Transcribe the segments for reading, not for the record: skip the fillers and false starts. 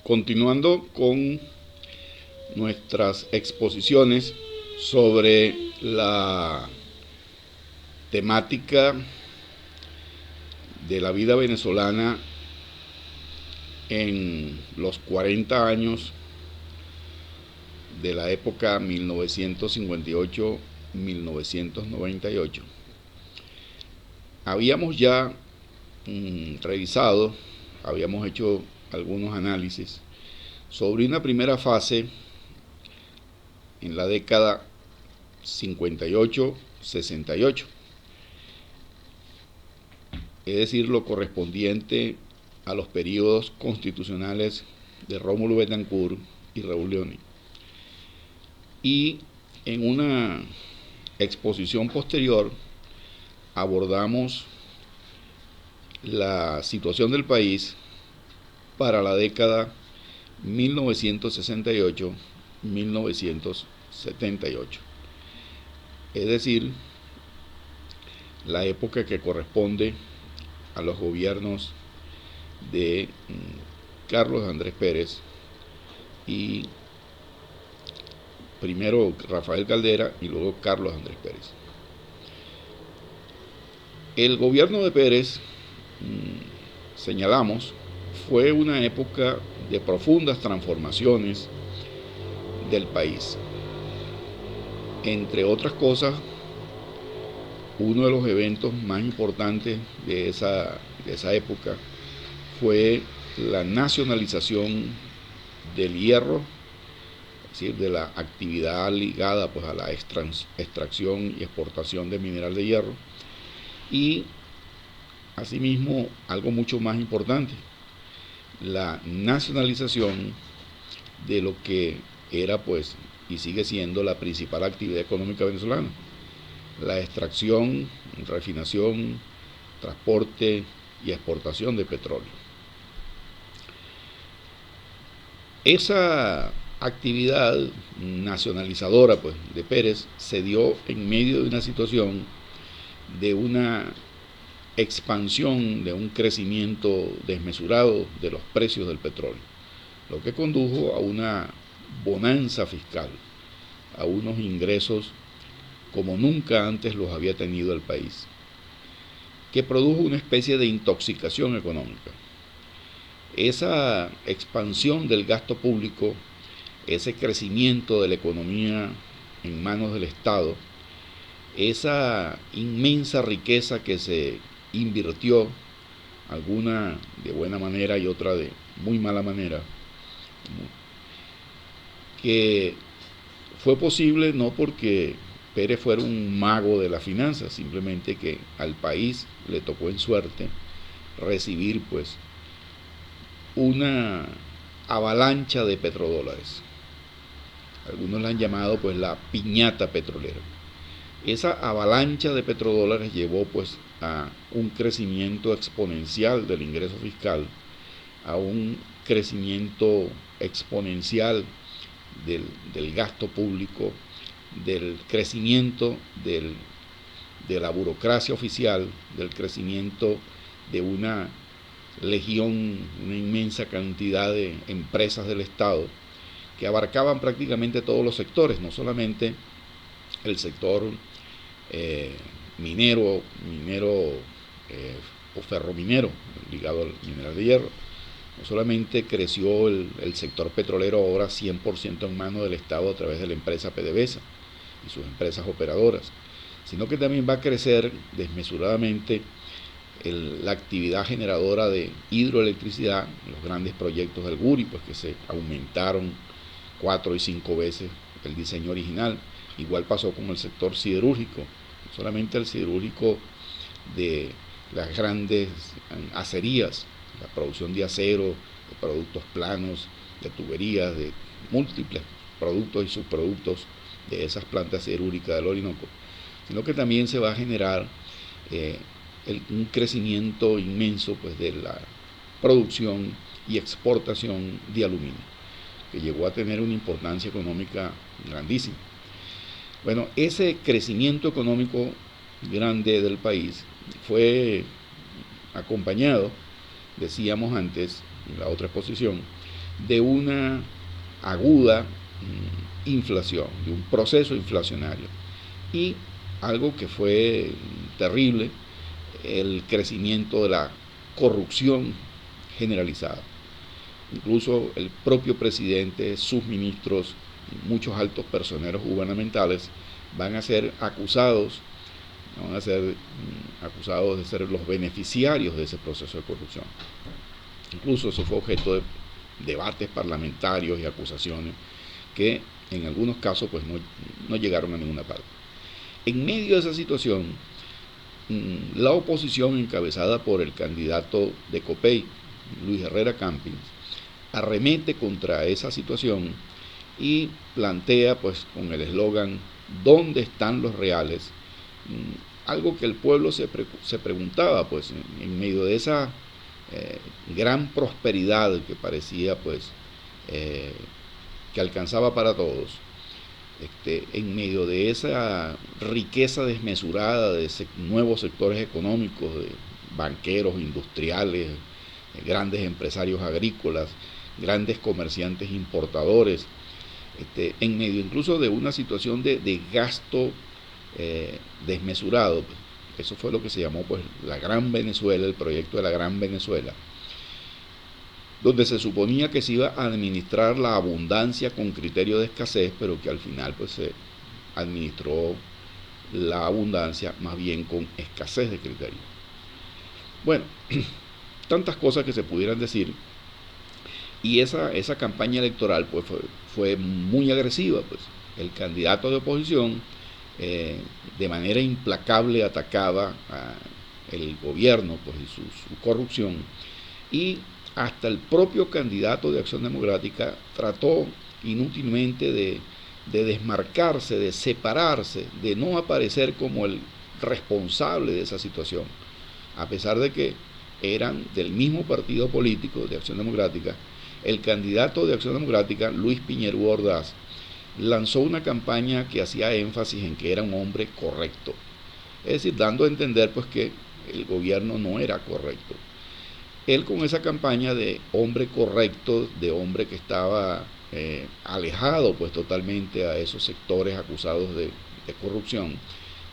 Continuando con nuestras exposiciones sobre la temática de la vida venezolana en los 40 años de la época 1958-1998. Habíamos ya revisado, habíamos hecho algunos análisis sobre una primera fase en la década 58-68, es decir, lo correspondiente a los periodos constitucionales de Rómulo Betancourt y Raúl Leoni. Y en una exposición posterior abordamos la situación del país para la década 1968-1978, es decir, la época que corresponde a los gobiernos de Carlos Andrés Pérez y primero Rafael Caldera y luego Carlos Andrés Pérez. El gobierno de Pérez, señalamos, fue una época de profundas transformaciones del país. Entre otras cosas, uno de los eventos más importantes de esa época fue la nacionalización del hierro, es decir, de la actividad ligada pues a la extracción y exportación de mineral de hierro, y asimismo algo mucho más importante, la nacionalización de lo que era pues y sigue siendo la principal actividad económica venezolana: la extracción, refinación, transporte y exportación de petróleo. Esa actividad nacionalizadora pues de Pérez se dio en medio de una situación de una expansión, de un crecimiento desmesurado de los precios del petróleo, lo que condujo a una bonanza fiscal, a unos ingresos como nunca antes los había tenido el país, que produjo una especie de intoxicación económica. Esa expansión del gasto público, ese crecimiento de la economía en manos del Estado, esa inmensa riqueza que se invirtió, alguna de buena manera y otra de muy mala manera, que fue posible no porque Pérez fuera un mago de la finanza, simplemente que al país le tocó en suerte recibir pues una avalancha de petrodólares. Algunos la han llamado pues la piñata petrolera. Esa avalancha de petrodólares llevó pues a un crecimiento exponencial del ingreso fiscal, a un crecimiento exponencial del gasto público, del crecimiento de la burocracia oficial, del crecimiento de una legión, una inmensa cantidad de empresas del Estado que abarcaban prácticamente todos los sectores, no solamente el sector minero o ferrominero ligado al mineral de hierro. No solamente creció el sector petrolero ahora 100% en manos del Estado a través de la empresa PDVSA y sus empresas operadoras, sino que también va a crecer desmesuradamente la actividad generadora de hidroelectricidad, los grandes proyectos del Guri, pues que se aumentaron 4 y 5 veces el diseño original. Igual pasó con el sector siderúrgico, no solamente el siderúrgico de las grandes acerías, la producción de acero, de productos planos, de tuberías, de múltiples productos y subproductos de esas plantas siderúrgicas del Orinoco, sino que también se va a generar un crecimiento inmenso pues, de la producción y exportación de aluminio, que llegó a tener una importancia económica grandísima. Bueno, ese crecimiento económico grande del país fue acompañado, decíamos antes, en la otra exposición, de una aguda inflación, de un proceso inflacionario. Y algo que fue terrible, el crecimiento de la corrupción generalizada. Incluso el propio presidente, sus ministros y muchos altos personeros gubernamentales van a ser acusados de ser los beneficiarios de ese proceso de corrupción. Incluso eso fue objeto de debates parlamentarios y acusaciones que en algunos casos pues no llegaron a ninguna parte. En medio de esa situación, la oposición encabezada por el candidato de Copey, Luis Herrera Campins, arremete contra esa situación y plantea pues con el eslogan ¿dónde están los reales? Algo que el pueblo se preguntaba pues en medio de esa gran prosperidad que parecía pues que alcanzaba para todos, en medio de esa riqueza desmesurada de nuevos sectores económicos, de banqueros, industriales, grandes empresarios agrícolas, grandes comerciantes importadores, en medio incluso de una situación de gasto desmesurado. Eso fue lo que se llamó pues la Gran Venezuela, el proyecto de la Gran Venezuela, donde se suponía que se iba a administrar la abundancia con criterio de escasez, pero que al final pues se administró la abundancia más bien con escasez de criterio. Bueno, tantas cosas que se pudieran decir, y esa campaña electoral pues fue muy agresiva. Pues el candidato de oposición de manera implacable atacaba el gobierno pues y su corrupción, y hasta el propio candidato de Acción Democrática trató inútilmente de desmarcarse, de separarse, de no aparecer como el responsable de esa situación, a pesar de que eran del mismo partido político de Acción Democrática. El candidato de Acción Democrática, Luis Piñero Ordaz, lanzó una campaña que hacía énfasis en que era un hombre correcto, es decir, dando a entender pues que el gobierno no era correcto. Él con esa campaña de hombre correcto, de hombre que estaba alejado pues totalmente a esos sectores acusados de corrupción,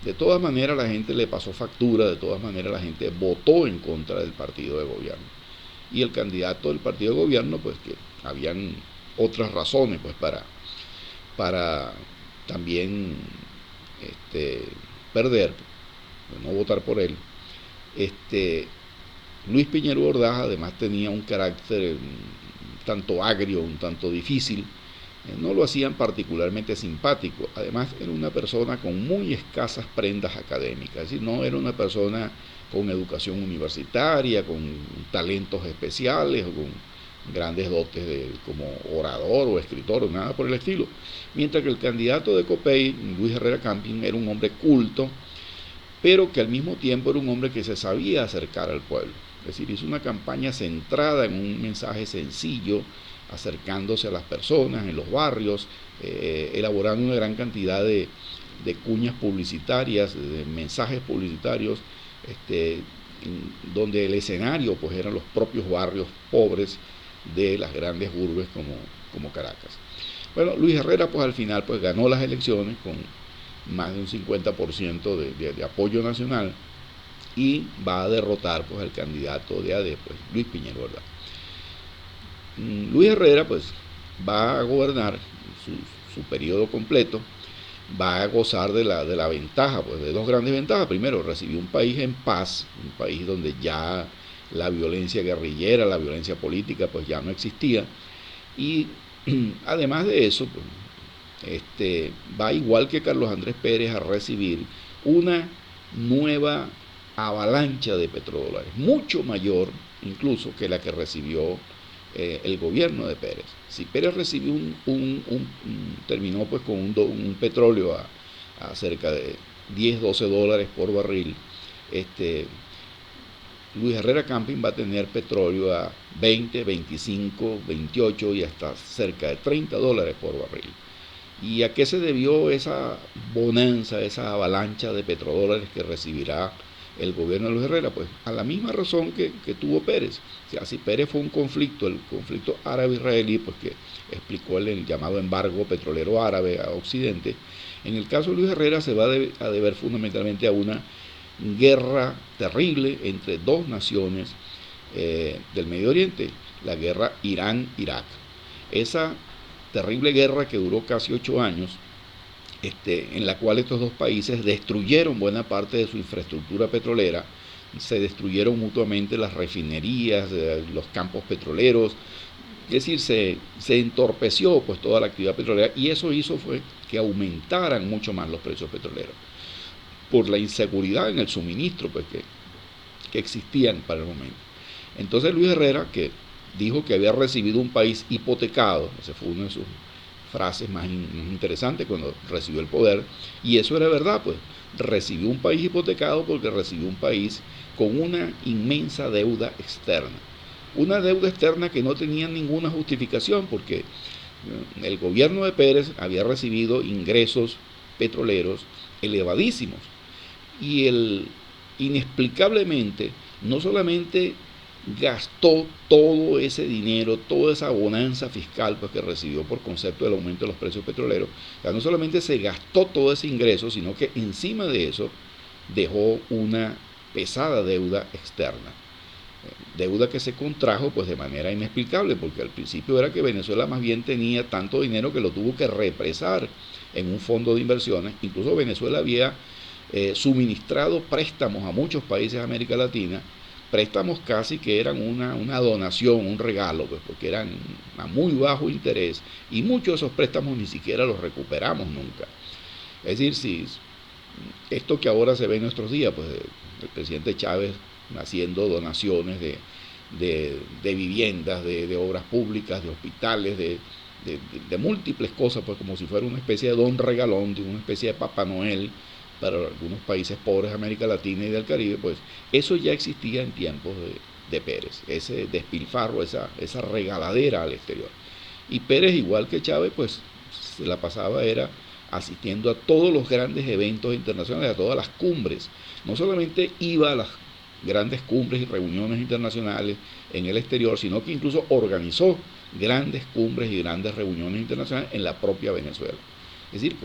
de todas maneras la gente le pasó factura, de todas maneras la gente votó en contra del partido de gobierno. Y el candidato del partido de gobierno, pues que habían otras razones pues para también perder, no votar por él. Luis Piñero Ordaz además tenía un carácter un tanto agrio, un tanto difícil, no lo hacían particularmente simpático. Además era una persona con muy escasas prendas académicas, es decir, no era una persona con educación universitaria, con talentos especiales o con grandes dotes como orador o escritor o nada por el estilo. Mientras que el candidato de Copey, Luis Herrera Campins, era un hombre culto, pero que al mismo tiempo era un hombre que se sabía acercar al pueblo. Es decir, hizo una campaña centrada en un mensaje sencillo, acercándose a las personas en los barrios, elaborando una gran cantidad de cuñas publicitarias, de mensajes publicitarios, donde el escenario pues eran los propios barrios pobres de las grandes urbes como Caracas. Bueno, Luis Herrera pues al final pues ganó las elecciones con más de un 50% de apoyo nacional, y va a derrotar pues al candidato de AD, pues Luis Piñero Ordaz. Luis Herrera pues va a gobernar su periodo completo, va a gozar de la ventaja, pues de dos grandes ventajas. Primero, recibió un país en paz, un país donde ya la violencia guerrillera, la violencia política pues ya no existía, y además de eso pues, va igual que Carlos Andrés Pérez a recibir una nueva avalancha de petrodólares, mucho mayor incluso que la que recibió el gobierno de Pérez. Si Pérez recibió terminó pues con un petróleo a cerca de 10, 12 dólares por barril, Luis Herrera Campins va a tener petróleo a 20, 25, 28 y hasta cerca de 30 dólares por barril. ¿Y a qué se debió esa bonanza, esa avalancha de petrodólares que recibirá el gobierno de Luis Herrera? Pues a la misma razón que tuvo Pérez. O sea, si Pérez fue un conflicto, el conflicto árabe-israelí, pues que explicó el llamado embargo petrolero árabe a Occidente, en el caso de Luis Herrera se va a deber fundamentalmente a una guerra terrible entre dos naciones del Medio Oriente, la guerra Irán-Irak. Esa terrible guerra que duró casi 8 años, en la cual estos dos países destruyeron buena parte de su infraestructura petrolera, se destruyeron mutuamente las refinerías, los campos petroleros, es decir, se entorpeció pues toda la actividad petrolera, y eso hizo fue que aumentaran mucho más los precios petroleros por la inseguridad en el suministro pues que existían para el momento. Entonces Luis Herrera, que dijo que había recibido un país hipotecado, esa fue una de sus frases más interesantes cuando recibió el poder, y eso era verdad, pues recibió un país hipotecado porque recibió un país con una inmensa deuda externa. Una deuda externa que no tenía ninguna justificación porque el gobierno de Pérez había recibido ingresos petroleros elevadísimos y él inexplicablemente no solamente gastó todo ese dinero, toda esa bonanza fiscal pues, que recibió por concepto del aumento de los precios petroleros, o sea, no solamente se gastó todo ese ingreso, sino que encima de eso dejó una pesada deuda externa. Deuda que se contrajo pues de manera inexplicable, porque al principio era que Venezuela más bien tenía tanto dinero que lo tuvo que represar en un fondo de inversiones. Incluso Venezuela había suministrado préstamos a muchos países de América Latina, préstamos casi que eran una donación, un regalo, pues, porque eran a muy bajo interés, y muchos de esos préstamos ni siquiera los recuperamos nunca. Es decir, si esto que ahora se ve en nuestros días, pues el presidente Chávez haciendo donaciones de viviendas, de obras públicas, de hospitales, de múltiples cosas, pues como si fuera una especie de don regalón, de una especie de Papá Noel para algunos países pobres de América Latina y del Caribe, pues eso ya existía en tiempos de Pérez, ese despilfarro, esa regaladera al exterior. Y Pérez, igual que Chávez, pues se la pasaba era asistiendo a todos los grandes eventos internacionales, a todas las cumbres. No solamente iba a las grandes cumbres y reuniones internacionales en el exterior, sino que incluso organizó grandes cumbres y grandes reuniones internacionales en la propia Venezuela. Es decir,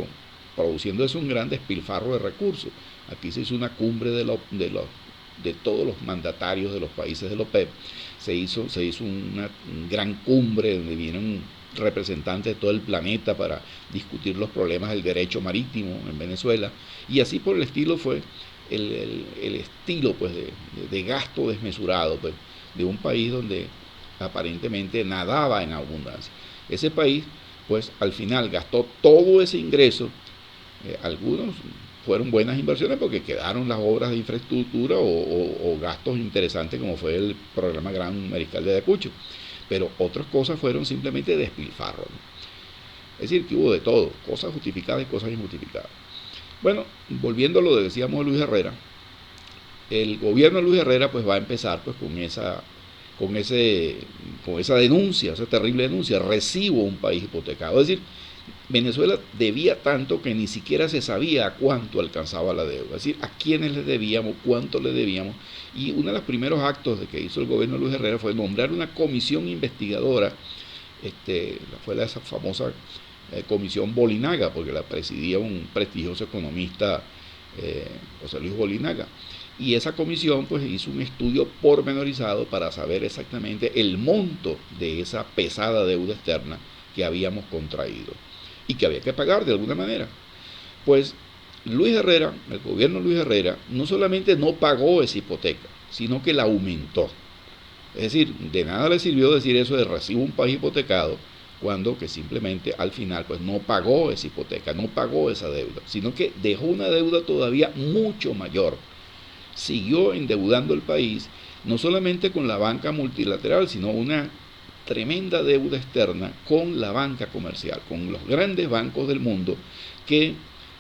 produciendo eso un gran despilfarro de recursos. Aquí se hizo una cumbre de todos los mandatarios de los países de la OPEP, se hizo una gran cumbre donde vinieron representantes de todo el planeta para discutir los problemas del derecho marítimo en Venezuela, y así por el estilo fue el estilo pues de gasto desmesurado pues, de un país donde aparentemente nadaba en abundancia. Ese país pues al final gastó todo ese ingreso, algunos fueron buenas inversiones porque quedaron las obras de infraestructura o gastos interesantes como fue el programa Gran Mariscal de Ayacucho, pero otras cosas fueron simplemente despilfarro, ¿no? Es decir, que hubo de todo, cosas justificadas y cosas injustificadas. Bueno, volviendo a lo que decíamos de Luis Herrera, el gobierno de Luis Herrera pues va a empezar pues con esa denuncia, esa terrible denuncia, recibo un país hipotecado. Es decir, Venezuela debía tanto que ni siquiera se sabía a cuánto alcanzaba la deuda, es decir, a quiénes le debíamos, cuánto le debíamos, y uno de los primeros actos que hizo el gobierno de Luis Herrera fue nombrar una comisión investigadora, fue esa famosa comisión Bolinaga, porque la presidía un prestigioso economista, José Luis Bolinaga, y esa comisión pues hizo un estudio pormenorizado para saber exactamente el monto de esa pesada deuda externa que habíamos contraído y que había que pagar de alguna manera. Pues Luis Herrera, el gobierno de Luis Herrera, no solamente no pagó esa hipoteca, sino que la aumentó. Es decir, de nada le sirvió decir eso de recibo un país hipotecado, cuando que simplemente al final pues no pagó esa hipoteca, no pagó esa deuda, sino que dejó una deuda todavía mucho mayor. Siguió endeudando el país, no solamente con la banca multilateral, sino una tremenda deuda externa con la banca comercial, con los grandes bancos del mundo que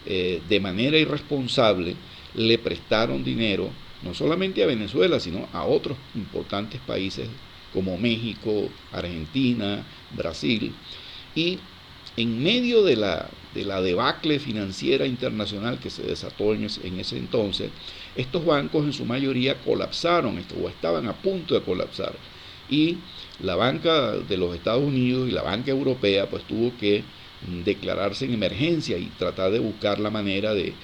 de manera irresponsable le prestaron dinero no solamente a Venezuela, sino a otros importantes países como México, Argentina, Brasil, y en medio de la debacle financiera internacional que se desató en ese entonces, estos bancos en su mayoría colapsaron o estaban a punto de colapsar. Y la banca de los Estados Unidos y la banca europea pues tuvo que declararse en emergencia y tratar de buscar la manera de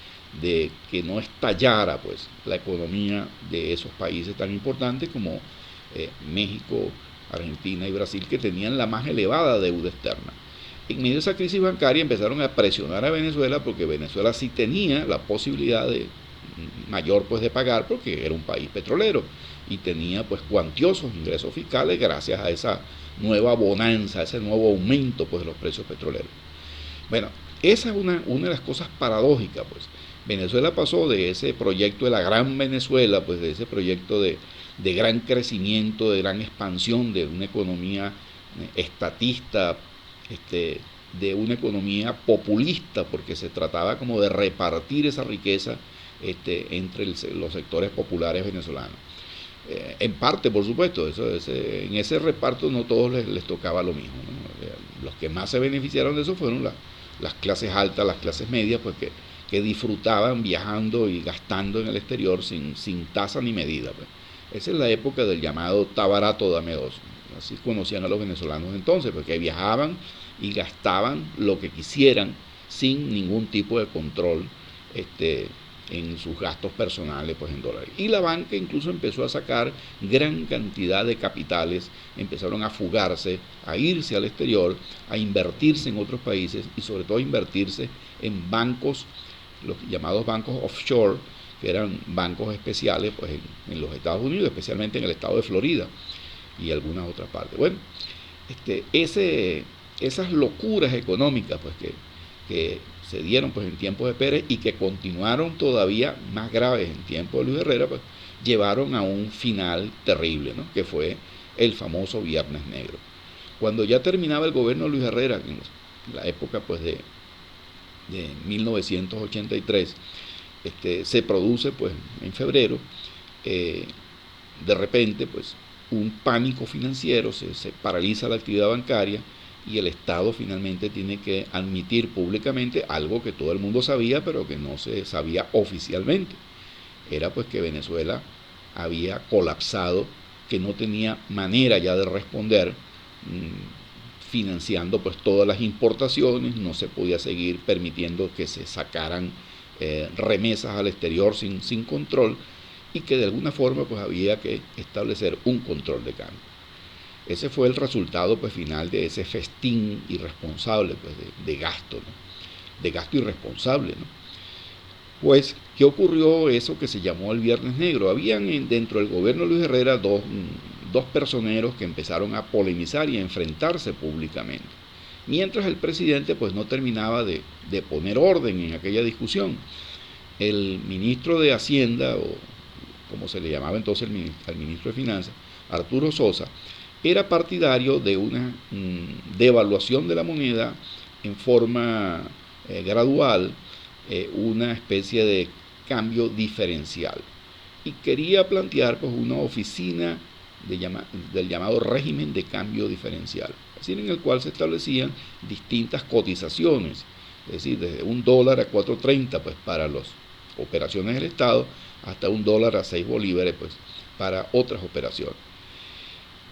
que no estallara pues la economía de esos países tan importantes como México, Argentina y Brasil, que tenían la más elevada deuda externa. En medio de esa crisis bancaria empezaron a presionar a Venezuela porque Venezuela sí tenía la posibilidad de mayor pues de pagar porque era un país petrolero y tenía pues cuantiosos ingresos fiscales gracias a esa nueva bonanza, a ese nuevo aumento pues de los precios petroleros. Bueno, esa es una de las cosas paradójicas pues. Venezuela pasó de ese proyecto de la gran Venezuela, pues de ese proyecto de gran crecimiento, de gran expansión, de una economía estatista, de una economía populista, porque se trataba como de repartir esa riqueza entre los sectores populares venezolanos. En parte, por supuesto, en ese reparto no todos les tocaba lo mismo, ¿no? Los que más se beneficiaron de eso fueron las clases altas, las clases medias, pues que disfrutaban viajando y gastando en el exterior sin tasa ni medida. Pues. Esa es la época del llamado "está barato, dame dos". Así conocían a los venezolanos entonces, porque viajaban y gastaban lo que quisieran sin ningún tipo de control en sus gastos personales pues en dólares. Y la banca incluso empezó a sacar gran cantidad de capitales, empezaron a fugarse, a irse al exterior, a invertirse en otros países y sobre todo a invertirse en bancos, los llamados bancos offshore, que eran bancos especiales pues en los Estados Unidos, especialmente en el estado de Florida y algunas otras partes. Bueno, esas locuras económicas pues que se dieron pues en tiempos de Pérez y que continuaron todavía más graves en tiempos de Luis Herrera, pues llevaron a un final terrible, ¿no? Que fue el famoso Viernes Negro. Cuando ya terminaba el gobierno de Luis Herrera, en la época pues de 1983, se produce pues en febrero, de repente pues un pánico financiero, se paraliza la actividad bancaria y el Estado finalmente tiene que admitir públicamente algo que todo el mundo sabía pero que no se sabía oficialmente. Era pues que Venezuela había colapsado, que no tenía manera ya de responder, financiando pues todas las importaciones, no se podía seguir permitiendo que se sacaran remesas al exterior sin control y que de alguna forma pues había que establecer un control de cambio. Ese fue el resultado pues final de ese festín irresponsable pues, de gasto, ¿no? De gasto irresponsable, ¿no? Pues, ¿qué ocurrió eso que se llamó el Viernes Negro? Habían dentro del gobierno de Luis Herrera dos personeros que empezaron a polemizar y a enfrentarse públicamente, mientras el presidente pues no terminaba de poner orden en aquella discusión. El ministro de Hacienda, o como se le llamaba entonces al ministro de Finanzas, Arturo Sosa, era partidario de una devaluación de la moneda en forma gradual, una especie de cambio diferencial. Y quería plantear pues, una oficina del llamado régimen de cambio diferencial, es decir, en el cual se establecían distintas cotizaciones, es decir, desde $1 a 4.30 pues, para las operaciones del Estado, hasta $1 a 6 bolívares pues, para otras operaciones.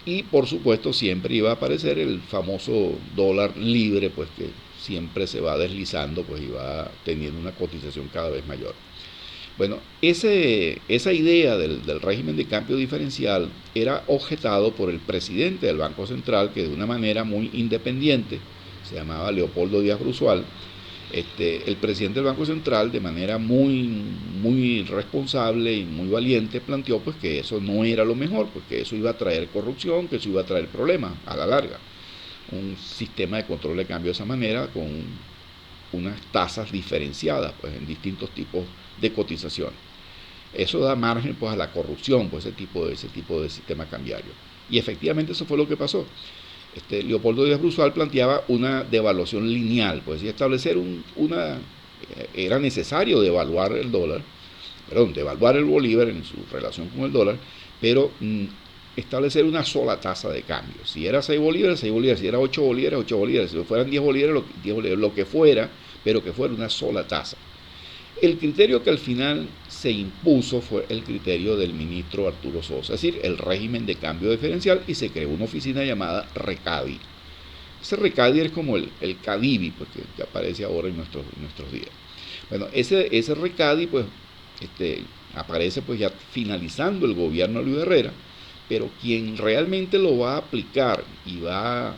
Y por supuesto siempre iba a aparecer el famoso dólar libre, pues que siempre se va deslizando, pues y va teniendo una cotización cada vez mayor. Bueno, esa idea del régimen de cambio diferencial era objetado por el presidente del Banco Central, que de una manera muy independiente, se llamaba Leopoldo Díaz Bruzual. El presidente del Banco Central, de manera muy responsable y muy valiente, planteó pues que eso no era lo mejor, porque eso iba a traer corrupción, que eso iba a traer problemas a la larga. Un sistema de control de cambio de esa manera, con unas tasas diferenciadas pues, en distintos tipos de cotizaciones. Eso da margen pues, a la corrupción, pues, ese tipo de sistema cambiario. Y efectivamente eso fue lo que pasó. Leopoldo Díaz Bruzual planteaba una devaluación lineal, pues y establecer era necesario devaluar el bolívar en su relación con el dólar, pero establecer una sola tasa de cambio. Si era 6 bolívares, 6 bolívares, si era 8 bolívares, 8 bolívares, si fueran 10 bolívares, 10 bolívares, lo que fuera, pero que fuera una sola tasa. El criterio que al final se impuso fue el criterio del ministro Arturo Sosa, es decir, el régimen de cambio diferencial, y se creó una oficina llamada RECADI. Ese RECADI es como el CADIBI, pues, que aparece ahora en nuestros días. Bueno, ese RECADI pues, aparece pues ya finalizando el gobierno de Luis Herrera, pero quien realmente lo va a aplicar y va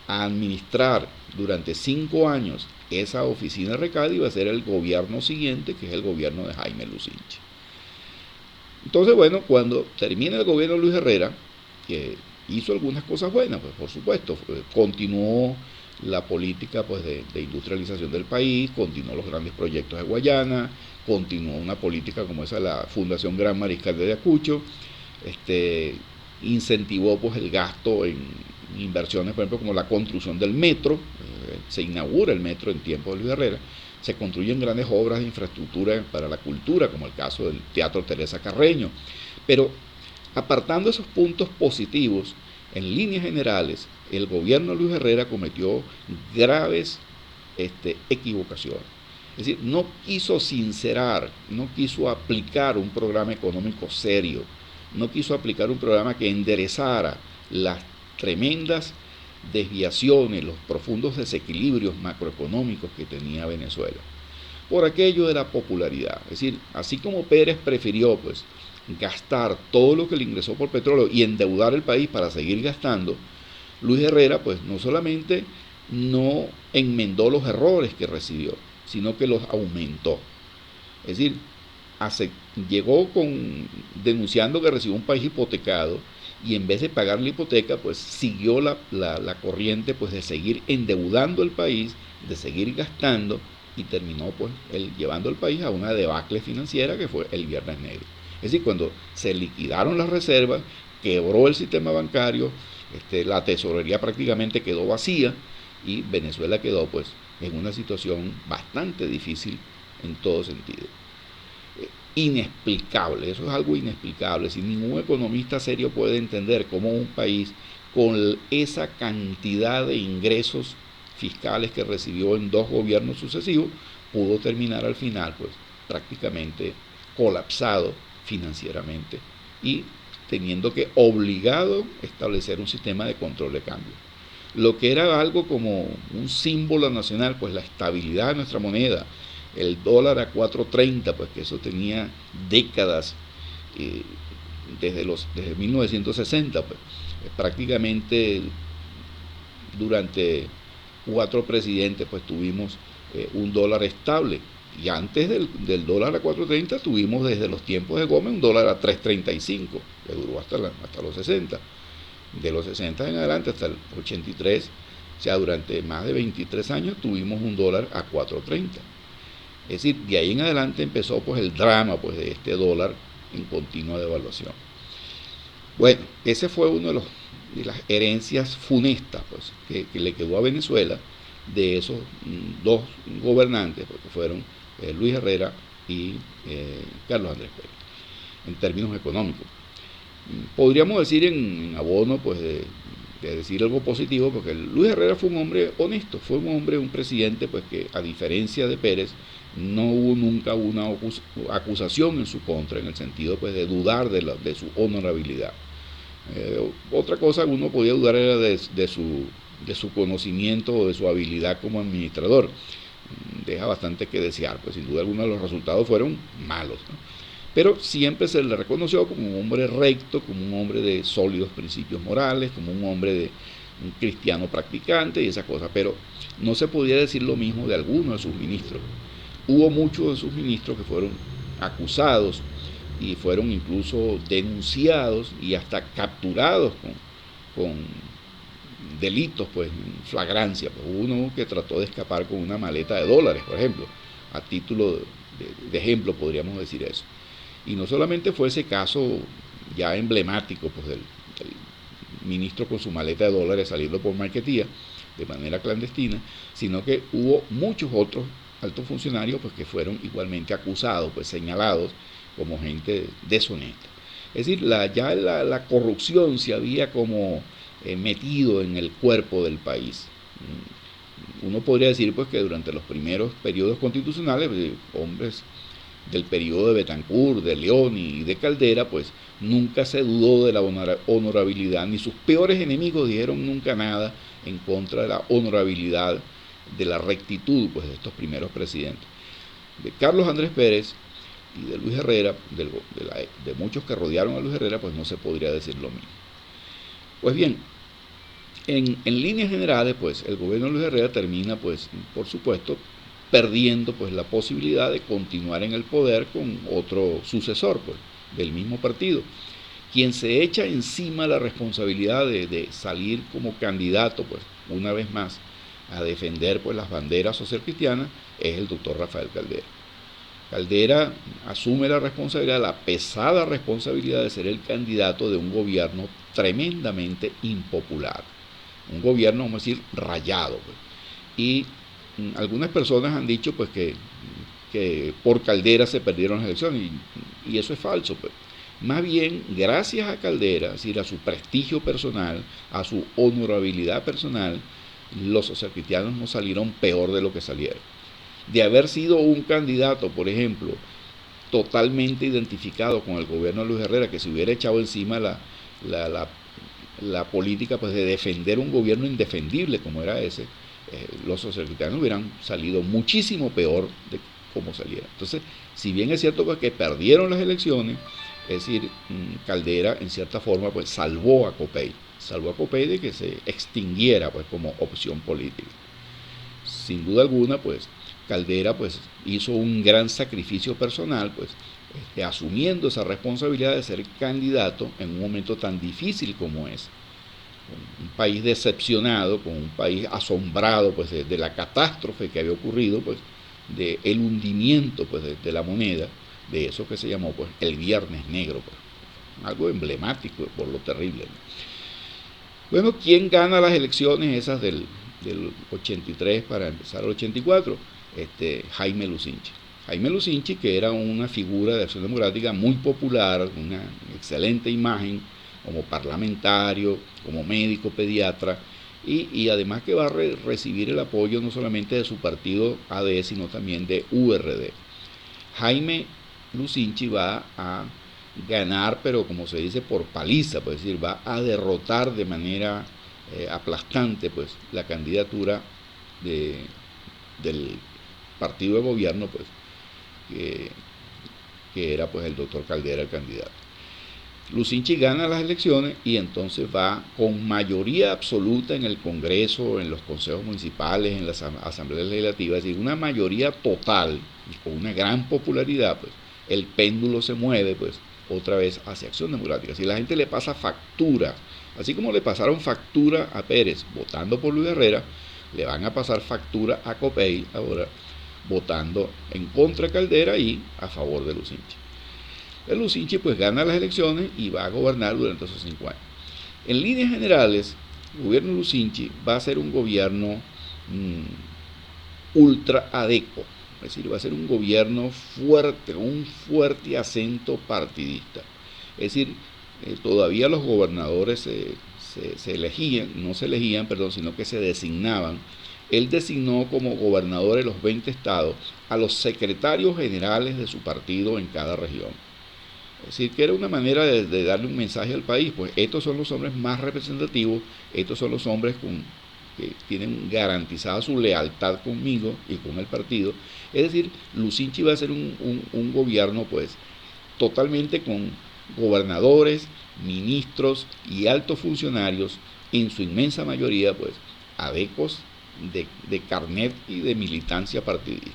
a administrar durante 5 años esa oficina de RECADI va a ser el gobierno siguiente, que es el gobierno de Jaime Lucinchi. Entonces, bueno, cuando termina el gobierno de Luis Herrera, que hizo algunas cosas buenas, pues por supuesto, continuó la política pues de industrialización del país, continuó los grandes proyectos de Guayana, continuó una política como esa de la Fundación Gran Mariscal de Ayacucho, incentivó pues el gasto en inversiones, por ejemplo, como la construcción del metro, se inaugura el metro en tiempos de Luis Herrera, se construyen grandes obras de infraestructura para la cultura, como el caso del Teatro Teresa Carreño, pero apartando esos puntos positivos, en líneas generales, el gobierno de Luis Herrera cometió graves equivocaciones. Es decir, no quiso sincerar, no quiso aplicar un programa económico serio, no quiso aplicar un programa que enderezara las tremendas desviaciones, los profundos desequilibrios macroeconómicos que tenía Venezuela, por aquello de la popularidad. Es decir, así como Pérez prefirió pues gastar todo lo que le ingresó por petróleo y endeudar el país para seguir gastando, Luis Herrera pues no solamente no enmendó los errores que recibió, sino que los aumentó. Es decir, llegó denunciando que recibió un país hipotecado, y en vez de pagar la hipoteca, pues siguió la corriente pues de seguir endeudando el país, de seguir gastando, y terminó pues llevando al país a una debacle financiera que fue el Viernes Negro. Es decir, cuando se liquidaron las reservas, quebró el sistema bancario, la tesorería prácticamente quedó vacía, y Venezuela quedó pues en una situación bastante difícil en todo sentido. Inexplicable, eso es algo inexplicable. Si ningún economista serio puede entender cómo un país con esa cantidad de ingresos fiscales que recibió en 2 gobiernos sucesivos pudo terminar al final pues prácticamente colapsado financieramente y teniendo que obligado establecer un sistema de control de cambio. Lo que era algo como un símbolo nacional, pues la estabilidad de nuestra moneda, el dólar a 4.30, pues que eso tenía décadas, desde 1960, pues prácticamente durante 4 presidentes pues tuvimos un dólar estable, y antes del dólar a 4.30 tuvimos desde los tiempos de Gómez un dólar a 3.35, que duró hasta los 60. De los 60 en adelante hasta el 83, o sea, durante más de 23 años tuvimos un dólar a 4.30. Es decir, de ahí en adelante empezó pues el drama pues de este dólar en continua devaluación. Bueno, ese fue uno de las herencias funestas pues, que le quedó a Venezuela de esos 2 gobernantes, porque fueron Luis Herrera y Carlos Andrés Pérez, en términos económicos. Podríamos decir en abono pues de decir algo positivo, porque Luis Herrera fue un hombre honesto, fue un presidente pues que, a diferencia de Pérez, no hubo nunca una acusación en su contra, en el sentido pues de dudar de su honorabilidad. Otra cosa que uno podía dudar era de su conocimiento o de su habilidad como administrador. Deja bastante que desear, pues sin duda alguna los resultados fueron malos, ¿no? Pero siempre se le reconoció como un hombre recto, como un hombre de sólidos principios morales, como un hombre un cristiano practicante y esas cosas, pero no se podía decir lo mismo de algunos de sus ministros. Hubo muchos de sus ministros que fueron acusados y fueron incluso denunciados y hasta capturados con delitos pues en flagrancia. Pues uno que trató de escapar con una maleta de dólares, por ejemplo, a título de ejemplo podríamos decir eso. Y no solamente fue ese caso ya emblemático pues del ministro con su maleta de dólares saliendo por Marquetía de manera clandestina, sino que hubo muchos otros altos funcionarios pues que fueron igualmente acusados, pues señalados como gente deshonesta. Es decir, ya la corrupción se había como metido en el cuerpo del país. Uno podría decir pues que durante los primeros periodos constitucionales, hombres del periodo de Betancourt, de León y de Caldera, pues nunca se dudó de la honorabilidad, ni sus peores enemigos dijeron nunca nada en contra de la honorabilidad, de la rectitud pues, de estos primeros presidentes. De Carlos Andrés Pérez y de Luis Herrera, de muchos que rodearon a Luis Herrera, pues no se podría decir lo mismo. Pues bien, en líneas generales, pues el gobierno de Luis Herrera termina, pues, por supuesto, perdiendo pues la posibilidad de continuar en el poder con otro sucesor pues, del mismo partido, quien se echa encima la responsabilidad de salir como candidato, pues, una vez más, a defender pues las banderas socialcristianas, es el doctor Rafael Caldera. Caldera asume la responsabilidad, la pesada responsabilidad de ser el candidato de un gobierno tremendamente impopular, un gobierno, vamos a decir, rayado. Pues. Y algunas personas han dicho pues que por Caldera se perdieron las elecciones y eso es falso. Pues. Más bien, gracias a Caldera, es decir, a su prestigio personal, a su honorabilidad personal, los socialcristianos no salieron peor de lo que salieron. De haber sido un candidato, por ejemplo, totalmente identificado con el gobierno de Luis Herrera, que se hubiera echado encima la política pues, de defender un gobierno indefendible como era ese, los socialcristianos hubieran salido muchísimo peor de cómo salieron. Entonces, si bien es cierto pues, que perdieron las elecciones, es decir, Caldera en cierta forma pues, salvó a Copey de que se extinguiera pues, como opción política. Sin duda alguna, pues Caldera pues, hizo un gran sacrificio personal, pues, asumiendo esa responsabilidad de ser candidato en un momento tan difícil como es. Un país decepcionado, con un país asombrado pues, de la catástrofe que había ocurrido, pues, del hundimiento pues, de la moneda, de eso que se llamó pues, el Viernes Negro, pues, algo emblemático por lo terrible. Bueno, ¿quién gana las elecciones esas del 83 para empezar el 84? Jaime Lucinchi. Jaime Lucinchi, que era una figura de Acción Democrática muy popular, una excelente imagen como parlamentario, como médico pediatra, y además que va a recibir el apoyo no solamente de su partido AD, sino también de URD. Jaime Lucinchi va a ganar, pero como se dice, por paliza, pues, es decir, va a derrotar de manera aplastante pues, la candidatura del partido de gobierno, pues, que era pues, el doctor Caldera el candidato. Lucinchi gana las elecciones y entonces va con mayoría absoluta en el Congreso, en los consejos municipales, en las asambleas legislativas, es decir, una mayoría total y con una gran popularidad, pues el péndulo se mueve pues otra vez hacia Acción Democrática. Si la gente le pasa factura, así como le pasaron factura a Pérez votando por Luis Herrera, le van a pasar factura a Copey ahora votando en contra de Caldera y a favor de Lucinchi. El Lucinchi pues gana las elecciones y va a gobernar durante esos 5 años. En líneas generales, el gobierno de Lucinchi va a ser un gobierno ultra adecuado, es decir, va a ser un gobierno fuerte, un fuerte acento partidista. Es decir, todavía los gobernadores se elegían, no se elegían, perdón, sino que se designaban. Él designó como gobernadores de los 20 estados a los secretarios generales de su partido en cada región. Es decir, que era una manera de darle un mensaje al país, pues estos son los hombres más representativos, estos son los hombres que tienen garantizada su lealtad conmigo y con el partido. Es decir, Lucinchi va a ser un gobierno pues totalmente con gobernadores, ministros y altos funcionarios, en su inmensa mayoría pues adecos de carnet y de militancia partidista.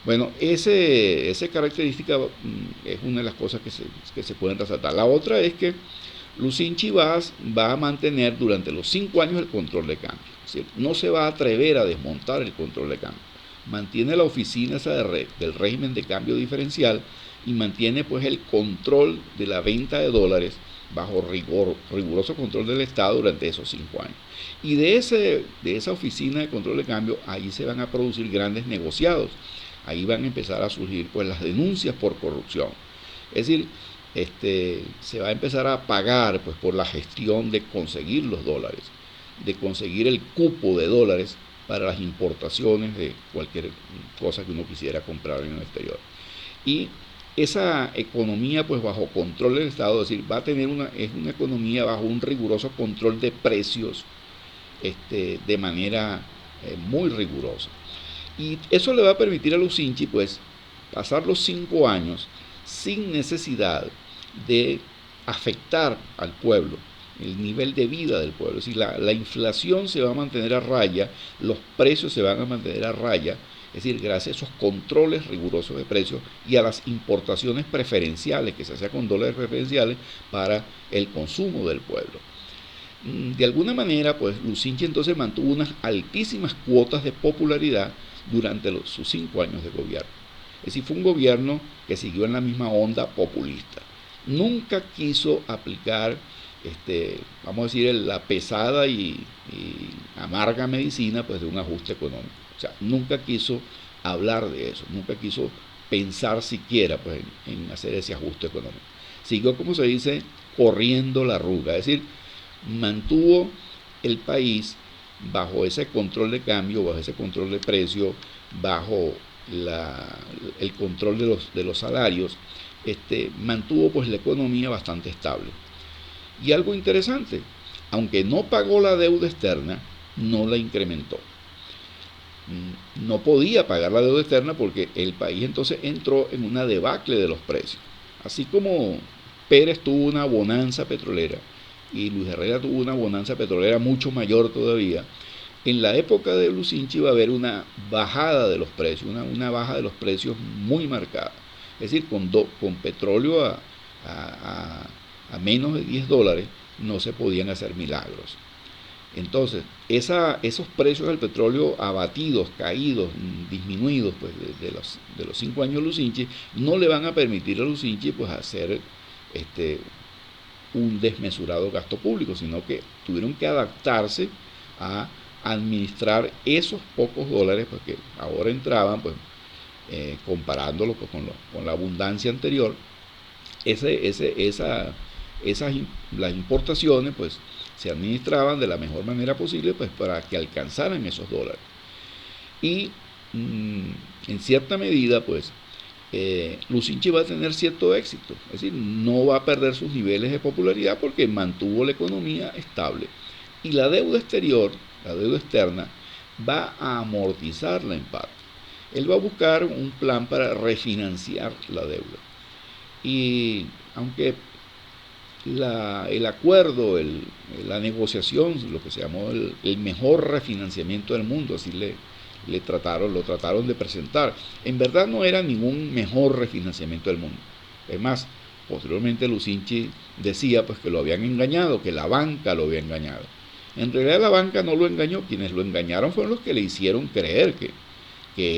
Bueno, esa característica es una de las cosas que se pueden resaltar. La otra es que Lucinchi va a mantener durante los 5 años el control de cambio. Es decir, no se va a atrever a desmontar el control de cambio. Mantiene la oficina esa del régimen de cambio diferencial y mantiene pues el control de la venta de dólares bajo riguroso control del Estado durante esos 5 años. Y de esa oficina de control de cambio, ahí se van a producir grandes negociados. Ahí van a empezar a surgir pues las denuncias por corrupción. Es decir, se va a empezar a pagar pues por la gestión de conseguir los dólares, de conseguir el cupo de dólares para las importaciones de cualquier cosa que uno quisiera comprar en el exterior. Y esa economía pues bajo control del Estado, es decir, va a tener es una economía bajo un riguroso control de precios, de manera muy rigurosa. Y eso le va a permitir a Lucinchi pues pasar los 5 años sin necesidad de afectar al pueblo, el nivel de vida del pueblo. Es decir, la inflación se va a mantener a raya, los precios se van a mantener a raya, es decir, gracias a esos controles rigurosos de precios y a las importaciones preferenciales que se hacen con dólares preferenciales para el consumo del pueblo. De alguna manera, pues Lucinchi entonces mantuvo unas altísimas cuotas de popularidad durante sus 5 años de gobierno. Es decir, fue un gobierno que siguió en la misma onda populista. Nunca quiso aplicar, vamos a decir, la pesada y amarga medicina pues, de un ajuste económico. O sea, nunca quiso hablar de eso, nunca quiso pensar siquiera pues, en hacer ese ajuste económico. Siguió, como se dice, corriendo la arruga, es decir, mantuvo el país bajo ese control de cambio, bajo ese control de precio, bajo el control de los salarios, mantuvo pues la economía bastante estable. Y algo interesante, aunque no pagó la deuda externa, no la incrementó. No podía pagar la deuda externa porque el país entonces entró en una debacle de los precios. Así como Pérez tuvo una bonanza petrolera y Luis Herrera tuvo una bonanza petrolera mucho mayor todavía, en la época de Lucinchi va a haber una bajada de los precios, una baja de los precios muy marcada. Es decir, con petróleo a menos de $10 no se podían hacer milagros. Entonces, esos precios del petróleo abatidos, caídos, disminuidos pues, de los 5 años de Lucinchi, no le van a permitir a Lucinchi pues, hacer un desmesurado gasto público, sino que tuvieron que adaptarse a administrar esos pocos dólares pues, que ahora entraban, pues, comparándolo pues, con la abundancia anterior. Las importaciones pues, se administraban de la mejor manera posible pues, para que alcanzaran esos dólares. Y en cierta medida, pues, Lucinchi va a tener cierto éxito, es decir, no va a perder sus niveles de popularidad porque mantuvo la economía estable. Y la deuda exterior, la deuda externa, va a amortizarla en parte. Él va a buscar un plan para refinanciar la deuda. Y aunque el acuerdo, la negociación, lo que se llamó el mejor refinanciamiento del mundo, así lo trataron de presentar. En verdad no era ningún mejor refinanciamiento del mundo. Es más, posteriormente Lucinchi decía pues, que lo habían engañado, que la banca lo había engañado. En realidad la banca no lo engañó, quienes lo engañaron fueron los que le hicieron creer que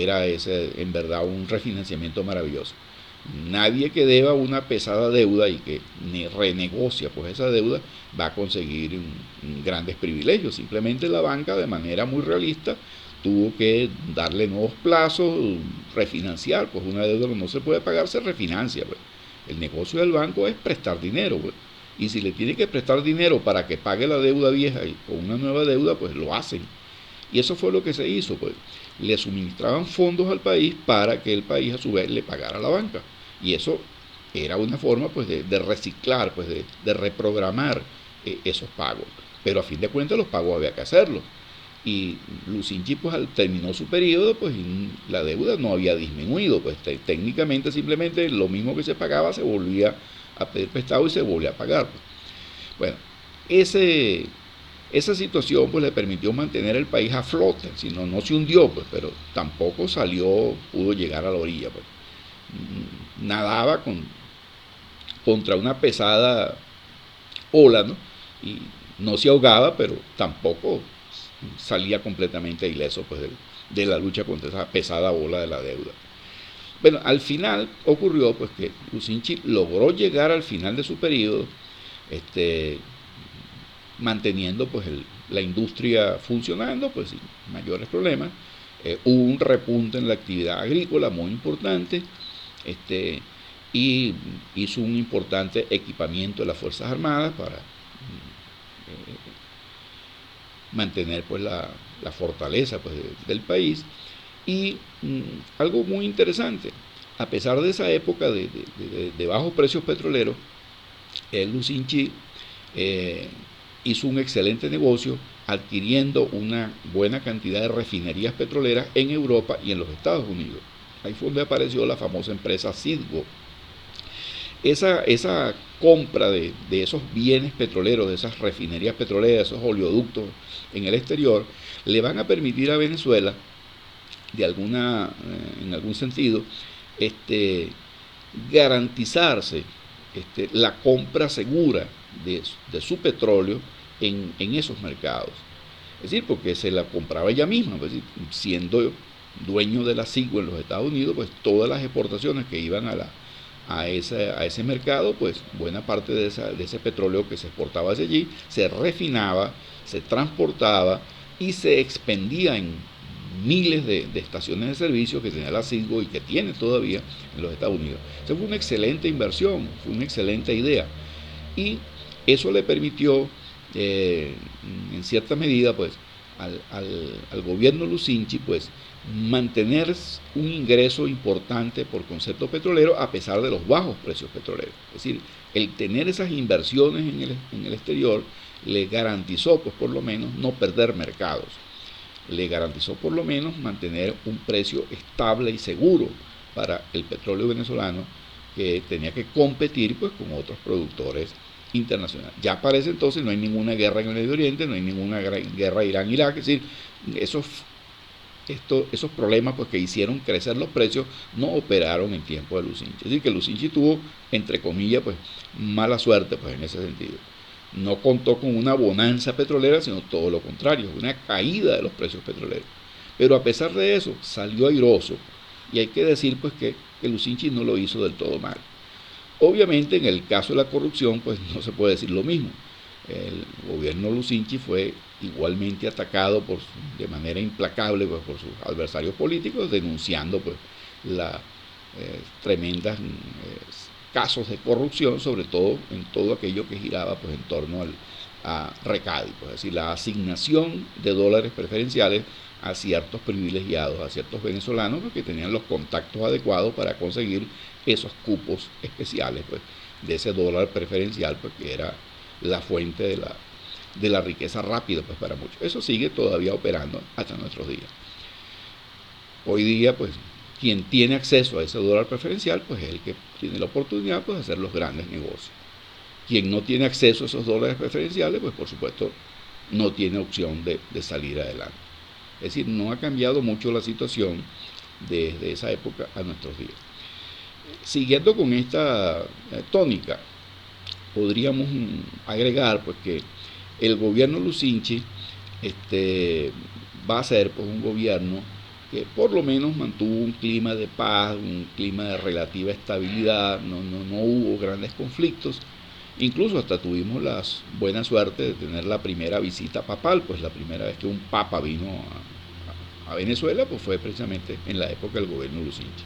era ese en verdad un refinanciamiento maravilloso. Nadie que deba una pesada deuda y que renegocia pues esa deuda va a conseguir grandes privilegios. Simplemente la banca de manera muy realista tuvo que darle nuevos plazos, refinanciar, pues una deuda que no se puede pagar se refinancia. Pues. El negocio del banco es prestar dinero, pues. Y si le tiene que prestar dinero para que pague la deuda vieja y con una nueva deuda, pues lo hacen. Y eso fue lo que se hizo, pues. Le suministraban fondos al país para que el país a su vez le pagara a la banca. Y eso era una forma pues, de reciclar, pues, de reprogramar esos pagos. Pero a fin de cuentas los pagos había que hacerlos. Y Lucinchi pues terminó su periodo pues la deuda no había disminuido, pues técnicamente simplemente lo mismo que se pagaba se volvía a pedir prestado y se volvía a pagar. Pues. Bueno, esa situación pues le permitió mantener el país a flote, si no, no se hundió, pues, pero tampoco pudo llegar a la orilla. Pues. Nadaba contra una pesada ola, ¿no? Y no se ahogaba, pero tampoco salía completamente ileso pues, de la lucha contra esa pesada ola de la deuda. Bueno, al final ocurrió pues, que Lucinchi logró llegar al final de su periodo manteniendo pues, la industria funcionando pues, sin mayores problemas. Hubo un repunte en la actividad agrícola muy importante. y hizo un importante equipamiento de las Fuerzas Armadas para mantener pues la fortaleza pues, del país. Y algo muy interesante, a pesar de esa época de bajos precios petroleros, el Lucinchi hizo un excelente negocio adquiriendo una buena cantidad de refinerías petroleras en Europa y en los Estados Unidos. Ahí fue donde apareció la famosa empresa Citgo. Esa compra de esos bienes petroleros, de esas refinerías petroleras, esos oleoductos en el exterior, le van a permitir a Venezuela, en algún sentido, garantizarse la compra segura de su petróleo en esos mercados. Es decir, porque se la compraba ella misma, pues, siendo dueño de la Citgo en los Estados Unidos, pues todas las exportaciones que iban a ese mercado, pues buena parte de ese petróleo que se exportaba hacia allí se refinaba, se transportaba y se expendía en miles de estaciones de servicio que tenía la Citgo y que tiene todavía en los Estados Unidos. Esa fue una excelente inversión, fue una excelente idea. Y eso le permitió, en cierta medida, pues, al gobierno Lucinchi, pues, mantener un ingreso importante por concepto petrolero a pesar de los bajos precios petroleros. Es decir, el tener esas inversiones en el exterior le garantizó, pues por lo menos, no perder mercados. Le garantizó por lo menos mantener un precio estable y seguro para el petróleo venezolano, que tenía que competir pues con otros productores internacionales. Ya para ese entonces no hay ninguna guerra en el Medio Oriente, no hay ninguna guerra Irán-Irak, es decir, esos problemas pues, que hicieron crecer los precios no operaron en tiempo de Lucinchi. Es decir, que Lucinchi tuvo, entre comillas, pues mala suerte pues, en ese sentido. No contó con una bonanza petrolera, sino todo lo contrario, una caída de los precios petroleros. Pero a pesar de eso, salió airoso. Y hay que decir pues que Lucinchi no lo hizo del todo mal. Obviamente en el caso de la corrupción pues no se puede decir lo mismo. El gobierno Lucinchi fue igualmente atacado de manera implacable pues, por sus adversarios políticos, denunciando pues las tremendas casos de corrupción, sobre todo en todo aquello que giraba pues en torno a Recadi, pues, es decir, la asignación de dólares preferenciales a ciertos privilegiados, a ciertos venezolanos pues, que tenían los contactos adecuados para conseguir esos cupos especiales pues, de ese dólar preferencial pues, que era la fuente de la riqueza rápida pues, para muchos. Eso sigue todavía operando hasta nuestros días. Hoy día pues quien tiene acceso a ese dólar preferencial pues es el que tiene la oportunidad pues, de hacer los grandes negocios. Quien no tiene acceso a esos dólares preferenciales pues por supuesto no tiene opción de salir adelante. Es decir, no ha cambiado mucho la situación desde esa época a nuestros días. Siguiendo con esta tónica, podríamos agregar pues que el gobierno Lucinchi va a ser pues, un gobierno que por lo menos mantuvo un clima de paz, un clima de relativa estabilidad, no hubo grandes conflictos. Incluso hasta tuvimos la buena suerte de tener la primera visita papal, pues la primera vez que un papa vino a Venezuela pues fue precisamente en la época del gobierno Lucinchi.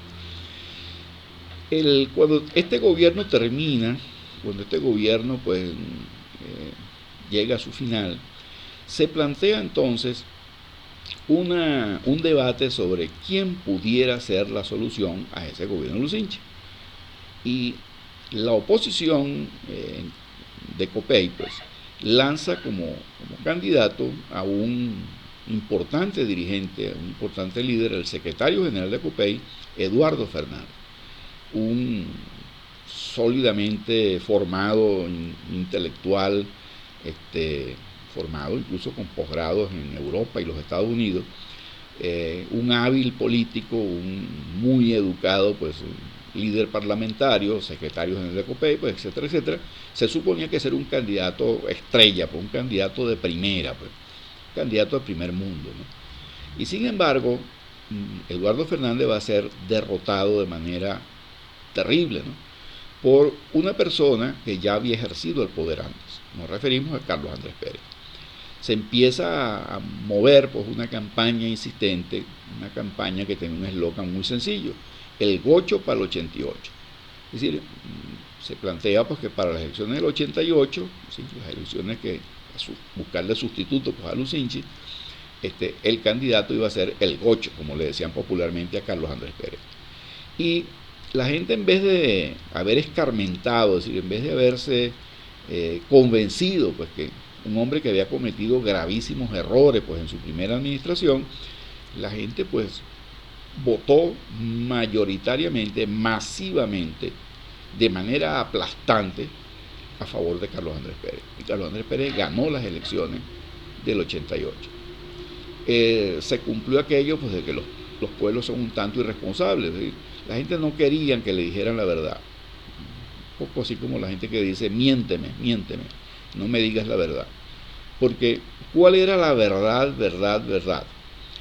Cuando este gobierno termina, cuando este gobierno pues llega a su final, se plantea entonces un debate sobre quién pudiera ser la solución a ese gobierno Lucinchi. Y la oposición de Copey pues lanza como candidato a un importante dirigente, a un importante líder, el secretario general de Copey, Eduardo Fernández, un sólidamente formado, intelectual, formado incluso con posgrados en Europa y los Estados Unidos, un hábil político, un muy educado pues líder parlamentario, secretario general de Copey, pues, etcétera, etcétera. Se suponía que ser un candidato estrella, pues, un candidato de primera, pues, un candidato de primer mundo, ¿no? Y sin embargo, Eduardo Fernández va a ser derrotado de manera terrible, ¿no? Por una persona que ya había ejercido el poder antes. Nos referimos a Carlos Andrés Pérez. Se empieza a mover pues, una campaña insistente, una campaña que tiene un eslogan muy sencillo: el gocho para el 88. Es decir, se plantea pues que para las elecciones del 88, ¿sí?, las elecciones que buscarle sustituto pues, a Lucinchi, el candidato iba a ser el Gocho, como le decían popularmente a Carlos Andrés Pérez. Y la gente, en vez de haber escarmentado, es decir, en vez de haberse convencido pues que un hombre que había cometido gravísimos errores pues en su primera administración, la gente pues votó mayoritariamente, masivamente, de manera aplastante a favor de Carlos Andrés Pérez. Y Carlos Andrés Pérez ganó las elecciones del 88. Se cumplió aquello pues de que los pueblos son un tanto irresponsables. ¿Sí? La gente no quería que le dijeran la verdad. Un poco así como la gente que dice, miénteme, miénteme, no me digas la verdad. Porque, ¿cuál era la verdad?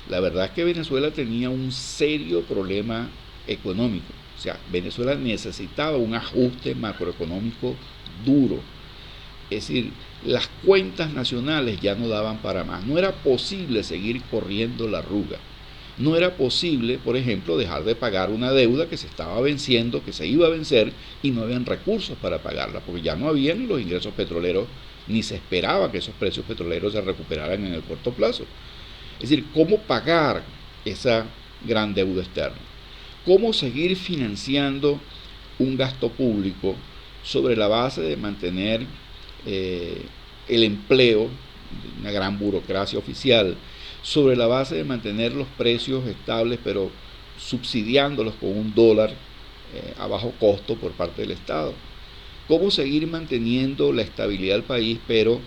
La verdad es que Venezuela tenía un serio problema económico. O sea, Venezuela necesitaba un ajuste macroeconómico duro. Es decir, las cuentas nacionales ya no daban para más. No era posible seguir corriendo la arruga. No era posible, por ejemplo, dejar de pagar una deuda que se estaba venciendo, que se iba a vencer, y no habían recursos para pagarla, porque ya no habían los ingresos petroleros, ni se esperaba que esos precios petroleros se recuperaran en el corto plazo. Es decir, ¿cómo pagar esa gran deuda externa? ¿Cómo seguir financiando un gasto público sobre la base de mantener el empleo, una gran burocracia oficial, sobre la base de mantener los precios estables, pero subsidiándolos con un dólar a bajo costo por parte del Estado? ¿Cómo seguir manteniendo la estabilidad del país, pero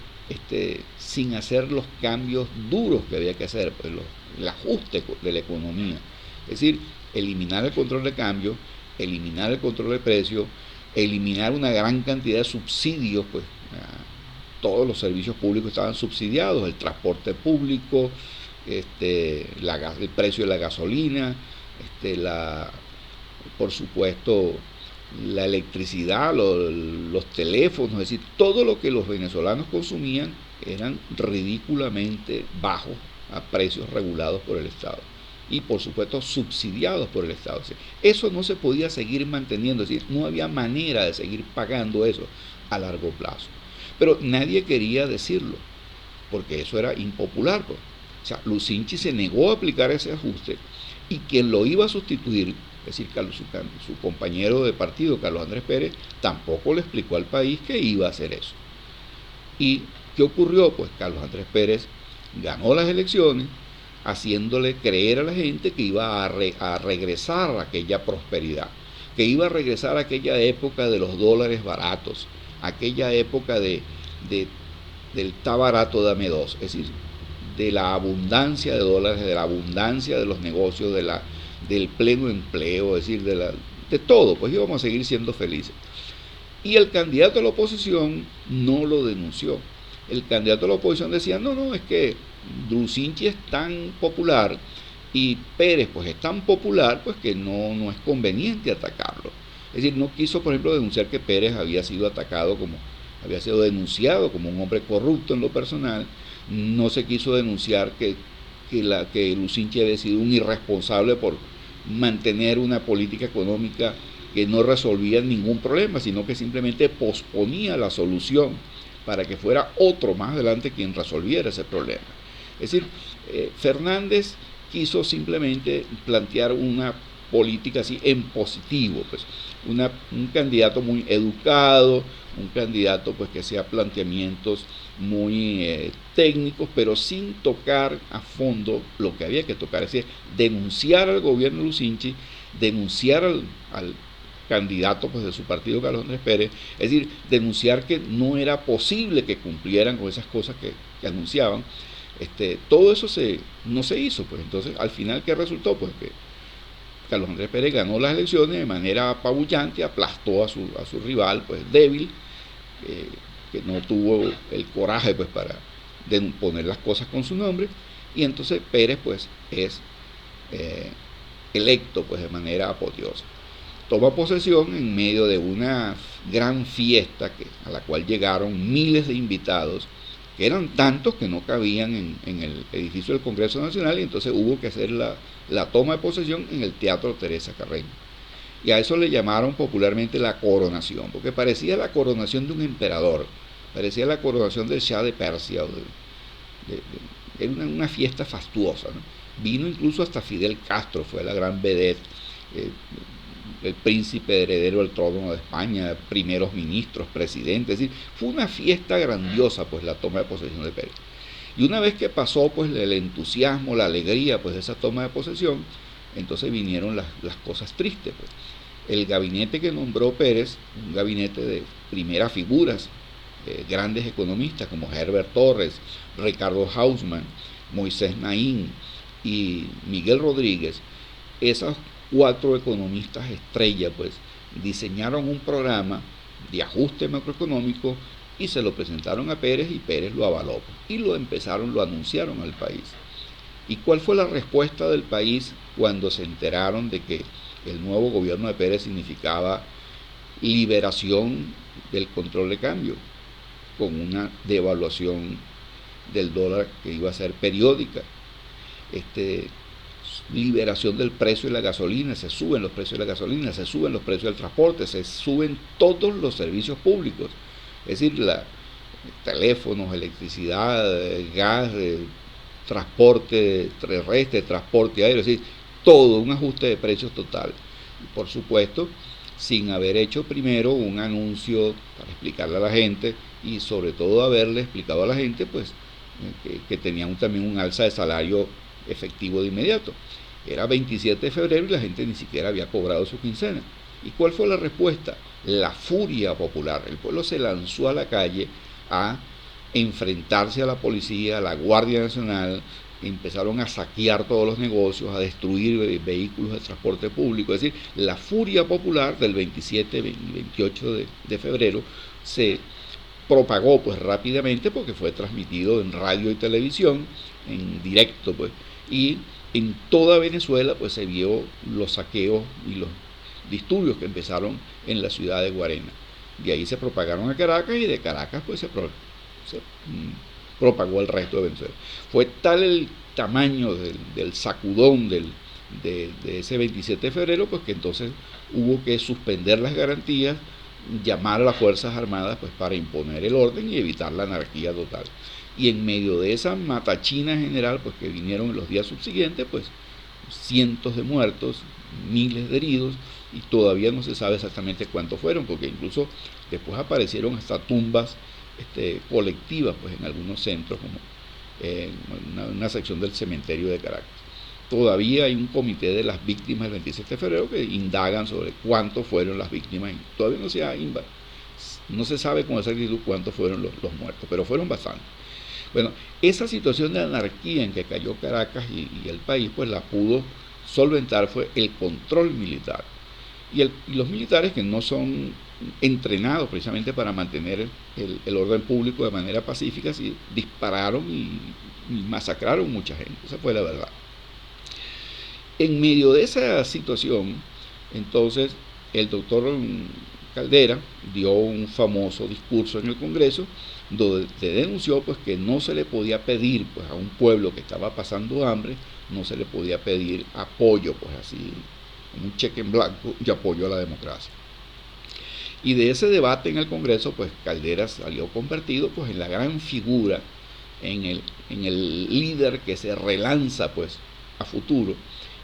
sin hacer los cambios duros que había que hacer, pues el ajuste de la economía? Es decir, eliminar el control de cambio, eliminar el control de precios, eliminar una gran cantidad de subsidios, pues todos los servicios públicos estaban subsidiados, el transporte público, el precio de la gasolina, por supuesto, la electricidad, los teléfonos, es decir, todo lo que los venezolanos consumían eran ridículamente bajos a precios regulados por el Estado y por supuesto subsidiados por el Estado. Es decir, eso no se podía seguir manteniendo, es decir, no había manera de seguir pagando eso a largo plazo. Pero nadie quería decirlo, porque eso era impopular. Pues. O sea, Lucinchi se negó a aplicar ese ajuste y quien lo iba a sustituir, es decir, su compañero de partido, Carlos Andrés Pérez, tampoco le explicó al país que iba a hacer eso. ¿Y qué ocurrió? Pues Carlos Andrés Pérez ganó las elecciones, haciéndole creer a la gente que iba a regresar a aquella prosperidad, que iba a regresar a aquella época de los dólares baratos, aquella época del está barato, dame dos, es decir, de la abundancia de dólares, de la abundancia de los negocios, del pleno empleo, es decir, de todo, pues íbamos a seguir siendo felices. Y el candidato de la oposición no lo denunció. El candidato de la oposición decía, no, es que Lucinchi es tan popular y Pérez pues es tan popular pues que no es conveniente atacarlo. Es decir, no quiso, por ejemplo, denunciar que Pérez había sido había sido denunciado como un hombre corrupto en lo personal. No se quiso denunciar que Lucinchi había sido un irresponsable por mantener una política económica que no resolvía ningún problema, sino que simplemente posponía la solución para que fuera otro más adelante quien resolviera ese problema. Es decir, Fernández quiso simplemente plantear una política así en positivo, pues un candidato muy educado, un candidato pues que hacía planteamientos muy técnicos, pero sin tocar a fondo lo que había que tocar, es decir, denunciar al gobierno de Lucinchi, denunciar al candidato pues de su partido, Carlos Andrés Pérez, es decir, denunciar que no era posible que cumplieran con esas cosas que anunciaban. Todo eso no se hizo, pues entonces al final ¿qué resultó? Pues que Carlos Andrés Pérez ganó las elecciones de manera apabullante, aplastó a su rival, pues débil, que no tuvo el coraje pues para poner las cosas con su nombre, y entonces Pérez pues es electo pues de manera apoteosa. Toma posesión en medio de una gran fiesta a la cual llegaron miles de invitados, que eran tantos que no cabían en el edificio del Congreso Nacional, y entonces hubo que hacer la toma de posesión en el Teatro Teresa Carreño. Y a eso le llamaron popularmente la coronación, porque parecía la coronación de un emperador, parecía la coronación del Shah de Persia. Era una fiesta fastuosa, ¿no? Vino incluso hasta Fidel Castro, fue la gran vedette, eh, el príncipe heredero del trono de España, primeros ministros, presidentes, es decir, fue una fiesta grandiosa pues la toma de posesión de Pérez. Y una vez que pasó pues el entusiasmo, la alegría pues de esa toma de posesión, entonces vinieron las cosas tristes. Pues. El gabinete que nombró Pérez, un gabinete de primeras figuras, grandes economistas como Herbert Torres, Ricardo Hausmann, Moisés Naín y Miguel Rodríguez, esos 4 economistas estrella pues diseñaron un programa de ajuste macroeconómico y se lo presentaron a Pérez y Pérez lo avaló y lo anunciaron al país. ¿Y cuál fue la respuesta del país cuando se enteraron de que el nuevo gobierno de Pérez significaba liberación del control de cambio, con una devaluación del dólar que iba a ser periódica, liberación del precio de la gasolina, se suben los precios de la gasolina, se suben los precios del transporte, se suben todos los servicios públicos, es decir, teléfonos, electricidad, gas, transporte terrestre, transporte aéreo, es decir, todo un ajuste de precios total. Y por supuesto, sin haber hecho primero un anuncio para explicarle a la gente y sobre todo haberle explicado a la gente pues que tenían también un alza de salario efectivo de inmediato. Era 27 de febrero y la gente ni siquiera había cobrado su quincena. ¿Y cuál fue la respuesta? La furia popular. El pueblo se lanzó a la calle a enfrentarse a la policía, a la Guardia Nacional, empezaron a saquear todos los negocios, a destruir vehículos de transporte público. Es decir, la furia popular del 27 y 28 de febrero se propagó pues rápidamente porque fue transmitido en radio y televisión en directo pues, y en toda Venezuela pues se vio los saqueos y los disturbios que empezaron en la ciudad de Guarena. De ahí se propagaron a Caracas y de Caracas pues se propagó al resto de Venezuela. Fue tal el tamaño del sacudón de ese 27 de febrero pues que entonces hubo que suspender las garantías, llamar a las Fuerzas Armadas pues para imponer el orden y evitar la anarquía total. Y en medio de esa matachina general pues que vinieron en los días subsiguientes pues cientos de muertos, miles de heridos y todavía no se sabe exactamente cuántos fueron porque incluso después aparecieron hasta tumbas colectivas pues en algunos centros como una sección del cementerio de Caracas. Todavía hay un comité de las víctimas del 27 de febrero que indagan sobre cuántos fueron las víctimas. Todavía no se sabe con exactitud cuántos fueron los muertos, pero fueron bastantes. Bueno, esa situación de anarquía en que cayó Caracas y el país, pues la pudo solventar fue el control militar. Y los militares que no son entrenados precisamente para mantener el orden público de manera pacífica, sí, dispararon y masacraron mucha gente. Esa fue la verdad. En medio de esa situación, entonces, el doctor Caldera dio un famoso discurso en el Congreso donde denunció pues que no se le podía pedir pues a un pueblo que estaba pasando hambre, no se le podía pedir apoyo pues así, un cheque en blanco y apoyo a la democracia. Y de ese debate en el Congreso pues Caldera salió convertido pues en la gran figura, en el líder que se relanza pues a futuro,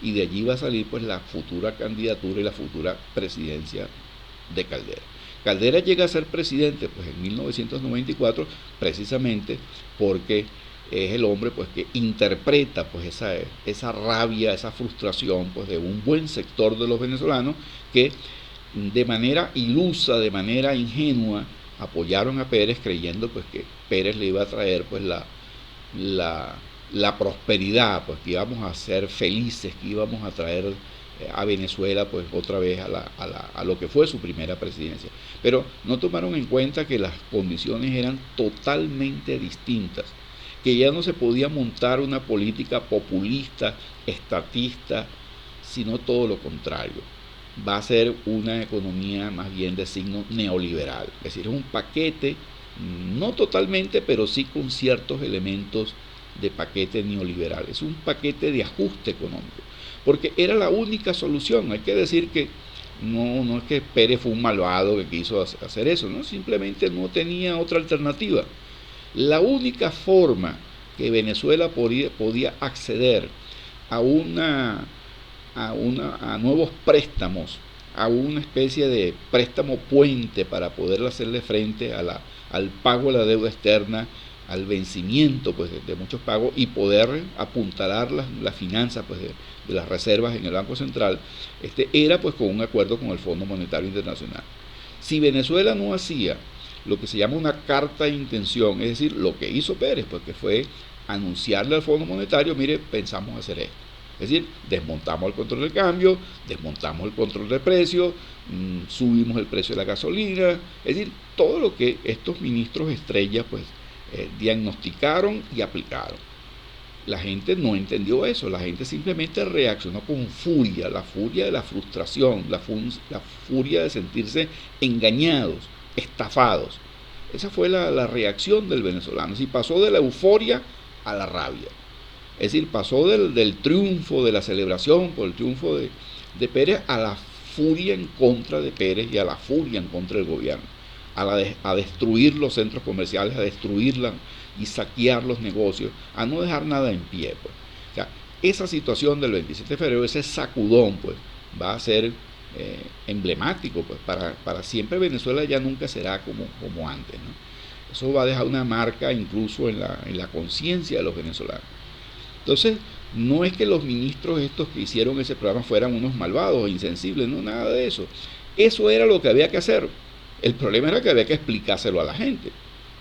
y de allí va a salir pues la futura candidatura y la futura presidencia de Caldera. Caldera llega a ser presidente pues en 1994 precisamente porque es el hombre pues que interpreta pues esa rabia, esa frustración pues de un buen sector de los venezolanos que de manera ilusa, de manera ingenua apoyaron a Pérez creyendo pues que Pérez le iba a traer pues la prosperidad, pues que íbamos a ser felices, que íbamos a traer a Venezuela pues otra vez a lo que fue su primera presidencia. Pero no tomaron en cuenta que las condiciones eran totalmente distintas, que ya no se podía montar una política populista, estatista, sino todo lo contrario. Va a ser una economía más bien de signo neoliberal, es decir, es un paquete, no totalmente, pero sí con ciertos elementos de paquete neoliberal, es un paquete de ajuste económico, porque era la única solución. Hay que decir que no es que Pérez fue un malvado que quiso hacer eso, ¿no? Simplemente no tenía otra alternativa. La única forma que Venezuela podía acceder a a nuevos préstamos, a una especie de préstamo puente para poder hacerle frente al pago de la deuda externa, al vencimiento pues, de muchos pagos y poder apuntalar las finanzas pues, de las reservas en el Banco Central, era pues con un acuerdo con el Fondo Monetario Internacional. Si Venezuela no hacía lo que se llama una carta de intención, es decir, lo que hizo Pérez, pues que fue anunciarle al Fondo Monetario, mire, pensamos hacer esto. Es decir, desmontamos el control del cambio, desmontamos el control del precio, subimos el precio de la gasolina, es decir, todo lo que estos ministros estrellas pues diagnosticaron y aplicaron. La gente no entendió eso, la gente simplemente reaccionó con furia, la furia de la frustración, la furia de sentirse engañados, estafados. Esa fue la reacción del venezolano. Si pasó de la euforia a la rabia. Es decir, pasó del triunfo, de la celebración por el triunfo de Pérez a la furia en contra de Pérez y a la furia en contra del gobierno. A destruir los centros comerciales, a destruirla y saquear los negocios, a no dejar nada en pie. Pues. O sea, esa situación del 27 de febrero, ese sacudón, pues, va a ser emblemático. Pues, para siempre Venezuela ya nunca será como antes. ¿No? Eso va a dejar una marca incluso en la conciencia de los venezolanos. Entonces, no es que los ministros estos que hicieron ese programa fueran unos malvados o insensibles, no, nada de eso. Eso era lo que había que hacer. El problema era que había que explicárselo a la gente.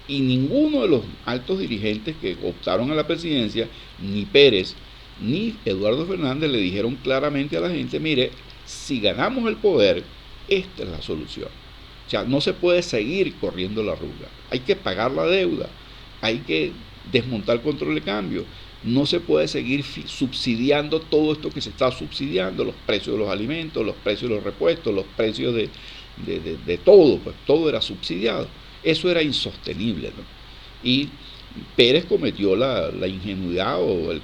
Y ninguno de los altos dirigentes que optaron a la presidencia, ni Pérez, ni Eduardo Fernández, le dijeron claramente a la gente, mire, si ganamos el poder, esta es la solución. O sea, no se puede seguir corriendo la ruga. Hay que pagar la deuda, hay que desmontar el control de cambio. No se puede seguir subsidiando todo esto que se está subsidiando, los precios de los alimentos, los precios de los repuestos, los precios de todo, pues todo era subsidiado. Eso era insostenible, ¿no? Y Pérez cometió la ingenuidad, o él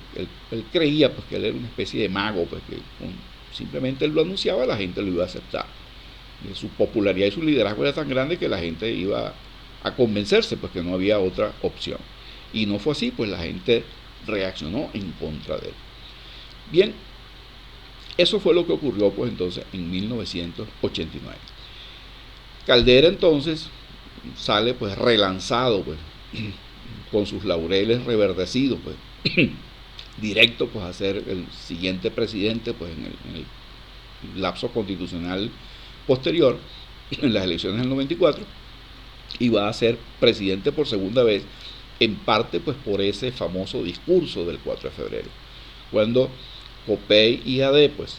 creía pues, que él era una especie de mago, pues que simplemente él lo anunciaba, la gente lo iba a aceptar. Y su popularidad y su liderazgo era tan grande que la gente iba a convencerse, pues que no había otra opción. Y no fue así, pues la gente reaccionó en contra de él. Bien, eso fue lo que ocurrió pues entonces en 1989. Caldera entonces sale pues relanzado pues con sus laureles reverdecidos pues directo pues a ser el siguiente presidente pues en el lapso constitucional posterior en las elecciones del 94 y va a ser presidente por segunda vez, en parte pues por ese famoso discurso del 4 de febrero, cuando Copey y AD pues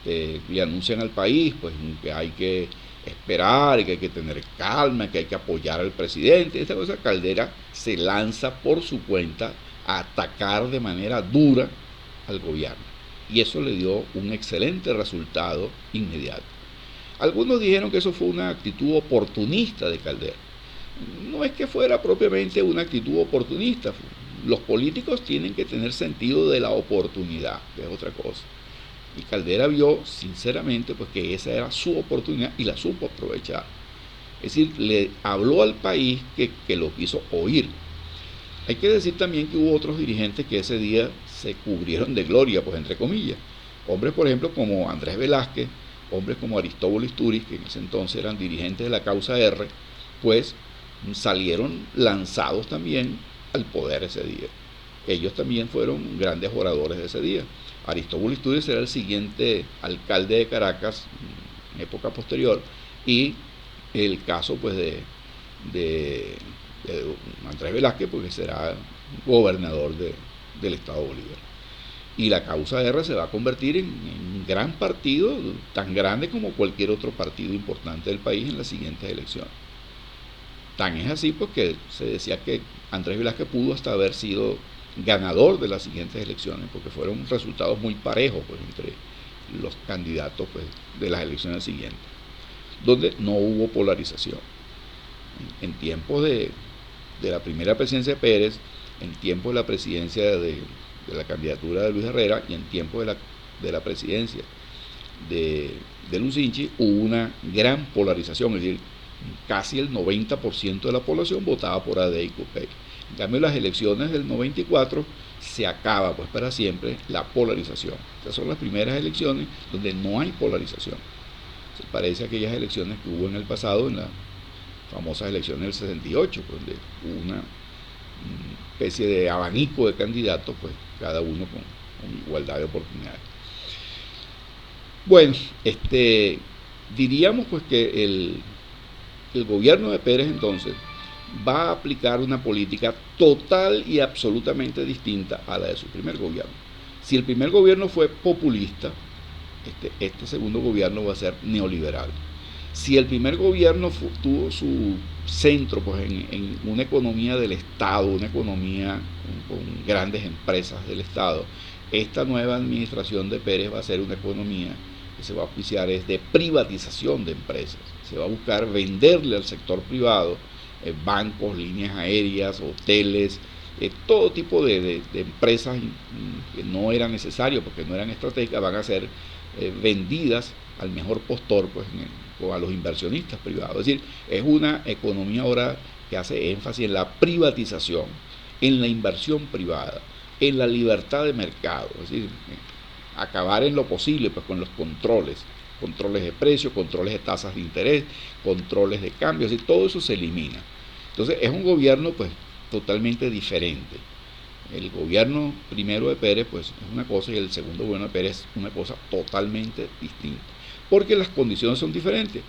le anuncian al país pues que hay que esperar, y que hay que tener calma, que hay que apoyar al presidente. Esta cosa, Caldera se lanza por su cuenta a atacar de manera dura al gobierno y eso le dio un excelente resultado inmediato. Algunos dijeron que eso fue una actitud oportunista de Caldera. No es que fuera propiamente una actitud oportunista. Los políticos tienen que tener sentido de la oportunidad, que es otra cosa. Y Caldera vio, sinceramente, pues que esa era su oportunidad y la supo aprovechar. Es decir, le habló al país que lo quiso oír. Hay que decir también que hubo otros dirigentes que ese día se cubrieron de gloria, pues entre comillas. Hombres, por ejemplo, como Andrés Velázquez, hombres como Aristóbulo Istúriz, que en ese entonces eran dirigentes de la causa R, pues salieron lanzados también al poder ese día. Ellos también fueron grandes oradores de ese día. Aristóbulo Istúriz era el siguiente alcalde de Caracas en época posterior, y el caso pues de Andrés Velázquez, porque será gobernador del estado Bolívar. Y la causa R se va a convertir en un gran partido, tan grande como cualquier otro partido importante del país en las siguientes elecciones. Tan es así pues que se decía que Andrés Velázquez pudo hasta haber sido ganador de las siguientes elecciones, porque fueron resultados muy parejos pues, entre los candidatos pues, de las elecciones siguientes, donde no hubo polarización. En tiempos de la primera presidencia de Pérez, en tiempos de la presidencia de la candidatura de Luis Herrera y en tiempos de la presidencia de, de Lucinchi, hubo una gran polarización, es decir, casi el 90% de la población votaba por AD y COPEI. En cambio, en las elecciones del 94 se acaba pues para siempre la polarización. Estas son las primeras elecciones donde no hay polarización. Se parece a aquellas elecciones que hubo en el pasado, en las famosas elecciones del 68, pues, donde hubo una especie de abanico de candidatos, pues cada uno con igualdad de oportunidades. Bueno, diríamos pues que el gobierno de Pérez entonces va a aplicar una política total y absolutamente distinta a la de su primer gobierno. Si el primer gobierno fue populista, este segundo gobierno va a ser neoliberal. Si el primer gobierno tuvo su centro pues, en una economía del Estado, una economía con grandes empresas del Estado, esta nueva administración de Pérez va a ser una economía que se va a auspiciar es de privatización de empresas. Se va a buscar venderle al sector privado bancos, líneas aéreas, hoteles, todo tipo de empresas que no eran necesarias porque no eran estratégicas, van a ser vendidas al mejor postor pues, a los inversionistas privados. Es decir, es una economía ahora que hace énfasis en la privatización, en la inversión privada, en la libertad de mercado, es decir, acabar en lo posible pues, con los controles de precios, controles de tasas de interés, controles de cambios, y todo eso se elimina. Entonces es un gobierno pues totalmente diferente. El gobierno primero de Pérez pues es una cosa y el segundo gobierno de Pérez es una cosa totalmente distinta, porque las condiciones son diferentes.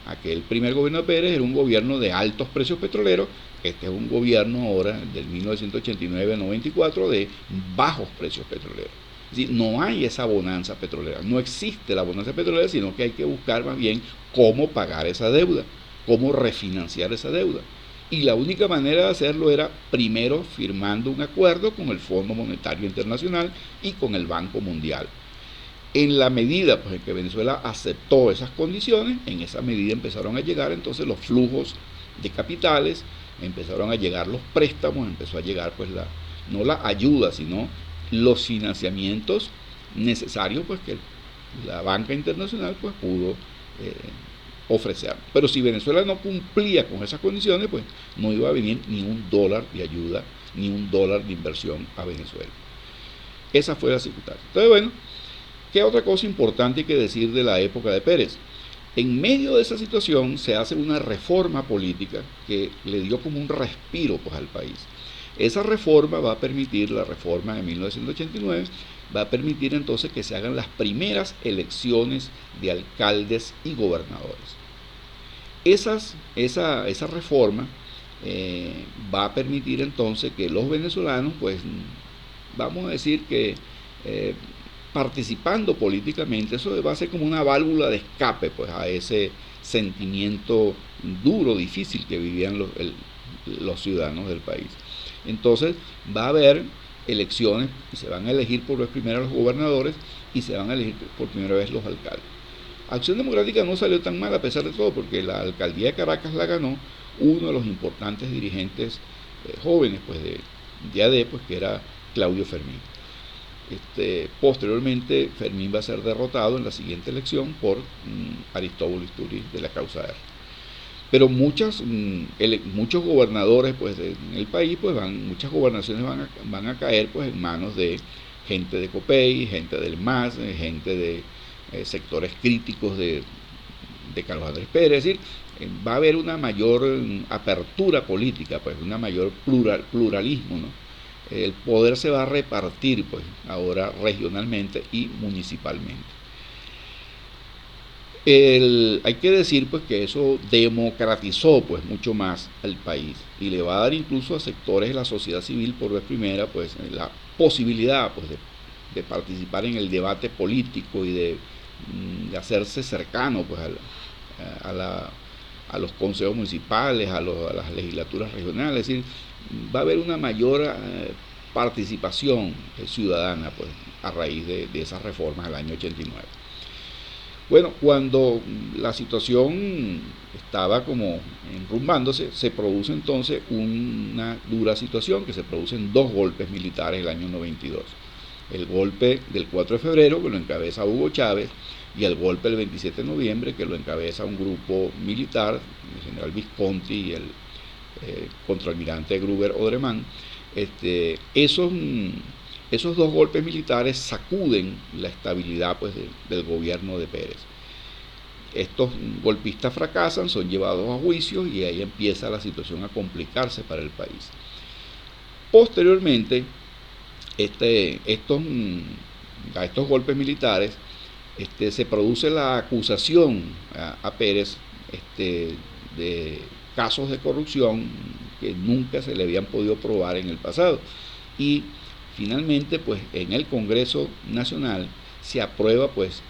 Aquel primer gobierno de Pérez era un gobierno de altos precios petroleros, este es un gobierno ahora del 1989 al 94 de bajos precios petroleros. Es decir, no hay esa bonanza petrolera, no existe la bonanza petrolera, sino que hay que buscar más bien cómo pagar esa deuda, cómo refinanciar esa deuda. Y la única manera de hacerlo era primero firmando un acuerdo con el Fondo Monetario Internacional y con el Banco Mundial. En la medida pues, en que Venezuela aceptó esas condiciones, en esa medida empezaron a llegar entonces los flujos de capitales, empezaron a llegar los préstamos, empezó a llegar pues no la ayuda, sino los financiamientos necesarios pues que la banca internacional pues pudo ofrecer. Pero si Venezuela no cumplía con esas condiciones, pues no iba a venir ni un dólar de ayuda, ni un dólar de inversión a Venezuela. Esa fue la circunstancia. Entonces, bueno, ¿qué otra cosa importante hay que decir de la época de Pérez? En medio de esa situación se hace una reforma política que le dio como un respiro pues, al país. Esa reforma va a permitir, la reforma de 1989, va a permitir entonces que se hagan las primeras elecciones de alcaldes y gobernadores. Esa reforma va a permitir entonces que los venezolanos, pues, vamos a decir que participando políticamente, eso va a ser como una válvula de escape pues, a ese sentimiento duro, difícil que vivían los ciudadanos del país. Entonces va a haber elecciones y se van a elegir por vez primera los gobernadores y se van a elegir por primera vez los alcaldes. Acción Democrática no salió tan mal a pesar de todo, porque la alcaldía de Caracas la ganó uno de los importantes dirigentes jóvenes pues, de AD, pues, que era Claudio Fermín. Posteriormente Fermín va a ser derrotado en la siguiente elección por Aristóbulo Istúriz de la causa R. Pero muchos gobernadores pues, en el país, pues, muchas gobernaciones van a caer pues, en manos de gente de COPEI, gente del MAS, gente de sectores críticos de Carlos Andrés Pérez. Es decir, va a haber una mayor apertura política, pues, una mayor pluralismo, ¿no? El poder se va a repartir pues, ahora regionalmente y municipalmente. Hay que decir pues, que eso democratizó pues, mucho más al país y le va a dar incluso a sectores de la sociedad civil por vez primera pues, la posibilidad pues, de participar en el debate político y de hacerse cercano pues, a los consejos municipales, a las legislaturas regionales. Es decir, va a haber una mayor participación ciudadana pues, a raíz de esas reformas del año 89. Bueno, cuando la situación estaba como enrumbándose, se produce entonces una dura situación, que se producen dos golpes militares el año 92. el golpe del 4 de febrero, que lo encabeza Hugo Chávez, y el golpe del 27 de noviembre, que lo encabeza un grupo militar, el general Visconti y el contraalmirante Gruber Odremán. Esos dos golpes militares sacuden la estabilidad pues, del gobierno de Pérez. Estos golpistas fracasan, son llevados a juicio y ahí empieza la situación a complicarse para el país. Posteriormente, a estos golpes militares, se produce la acusación a Pérez de casos de corrupción que nunca se le habían podido probar en el pasado. Y finalmente, pues en el Congreso Nacional se aprueba pues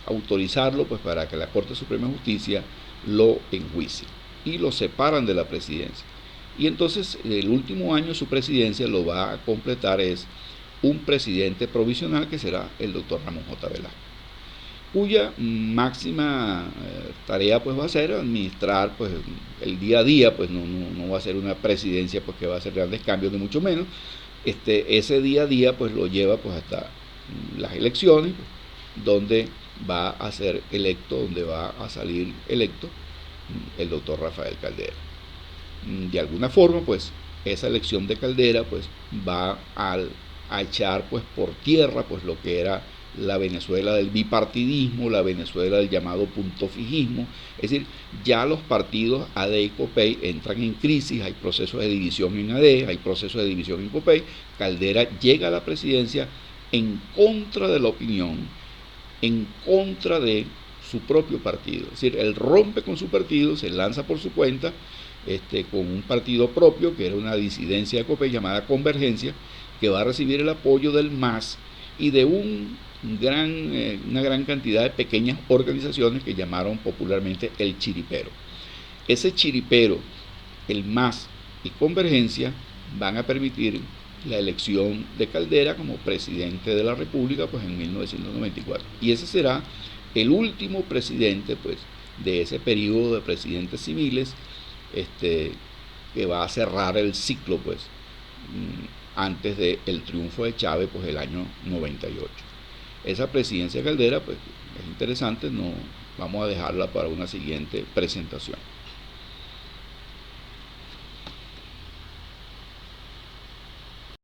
autorizarlo pues para que la Corte Suprema de Justicia lo enjuicie y lo separan de la presidencia. Y entonces el último año de su presidencia lo va a completar es un presidente provisional que será el doctor Ramón J. Velasco, cuya máxima tarea pues va a ser administrar pues el día a día, pues no va a ser una presidencia pues que va a hacer grandes cambios, ni mucho menos. Ese día a día pues lo lleva pues hasta las elecciones, donde va a ser electo, donde va a salir electo el doctor Rafael Caldera. De alguna forma pues esa elección de Caldera pues va a echar pues por tierra pues lo que era la Venezuela del bipartidismo, la Venezuela del llamado punto fijismo. Es decir, ya los partidos AD y COPEI entran en crisis, hay procesos de división en AD, hay procesos de división en COPEI. Caldera llega a la presidencia en contra de la opinión, en contra de su propio partido. Es decir, él rompe con su partido, se lanza por su cuenta, con un partido propio, que era una disidencia de COPEI llamada Convergencia, que va a recibir el apoyo del MAS y de una gran cantidad de pequeñas organizaciones que llamaron popularmente el chiripero. Ese chiripero, el MAS y Convergencia, van a permitir la elección de Caldera como presidente de la República pues en 1994. Y ese será el último presidente pues de ese periodo de presidentes civiles, que va a cerrar el ciclo pues antes del triunfo de Chávez pues el año 98. Esa presidencia de Caldera pues es interesante, no vamos a dejarla para una siguiente presentación.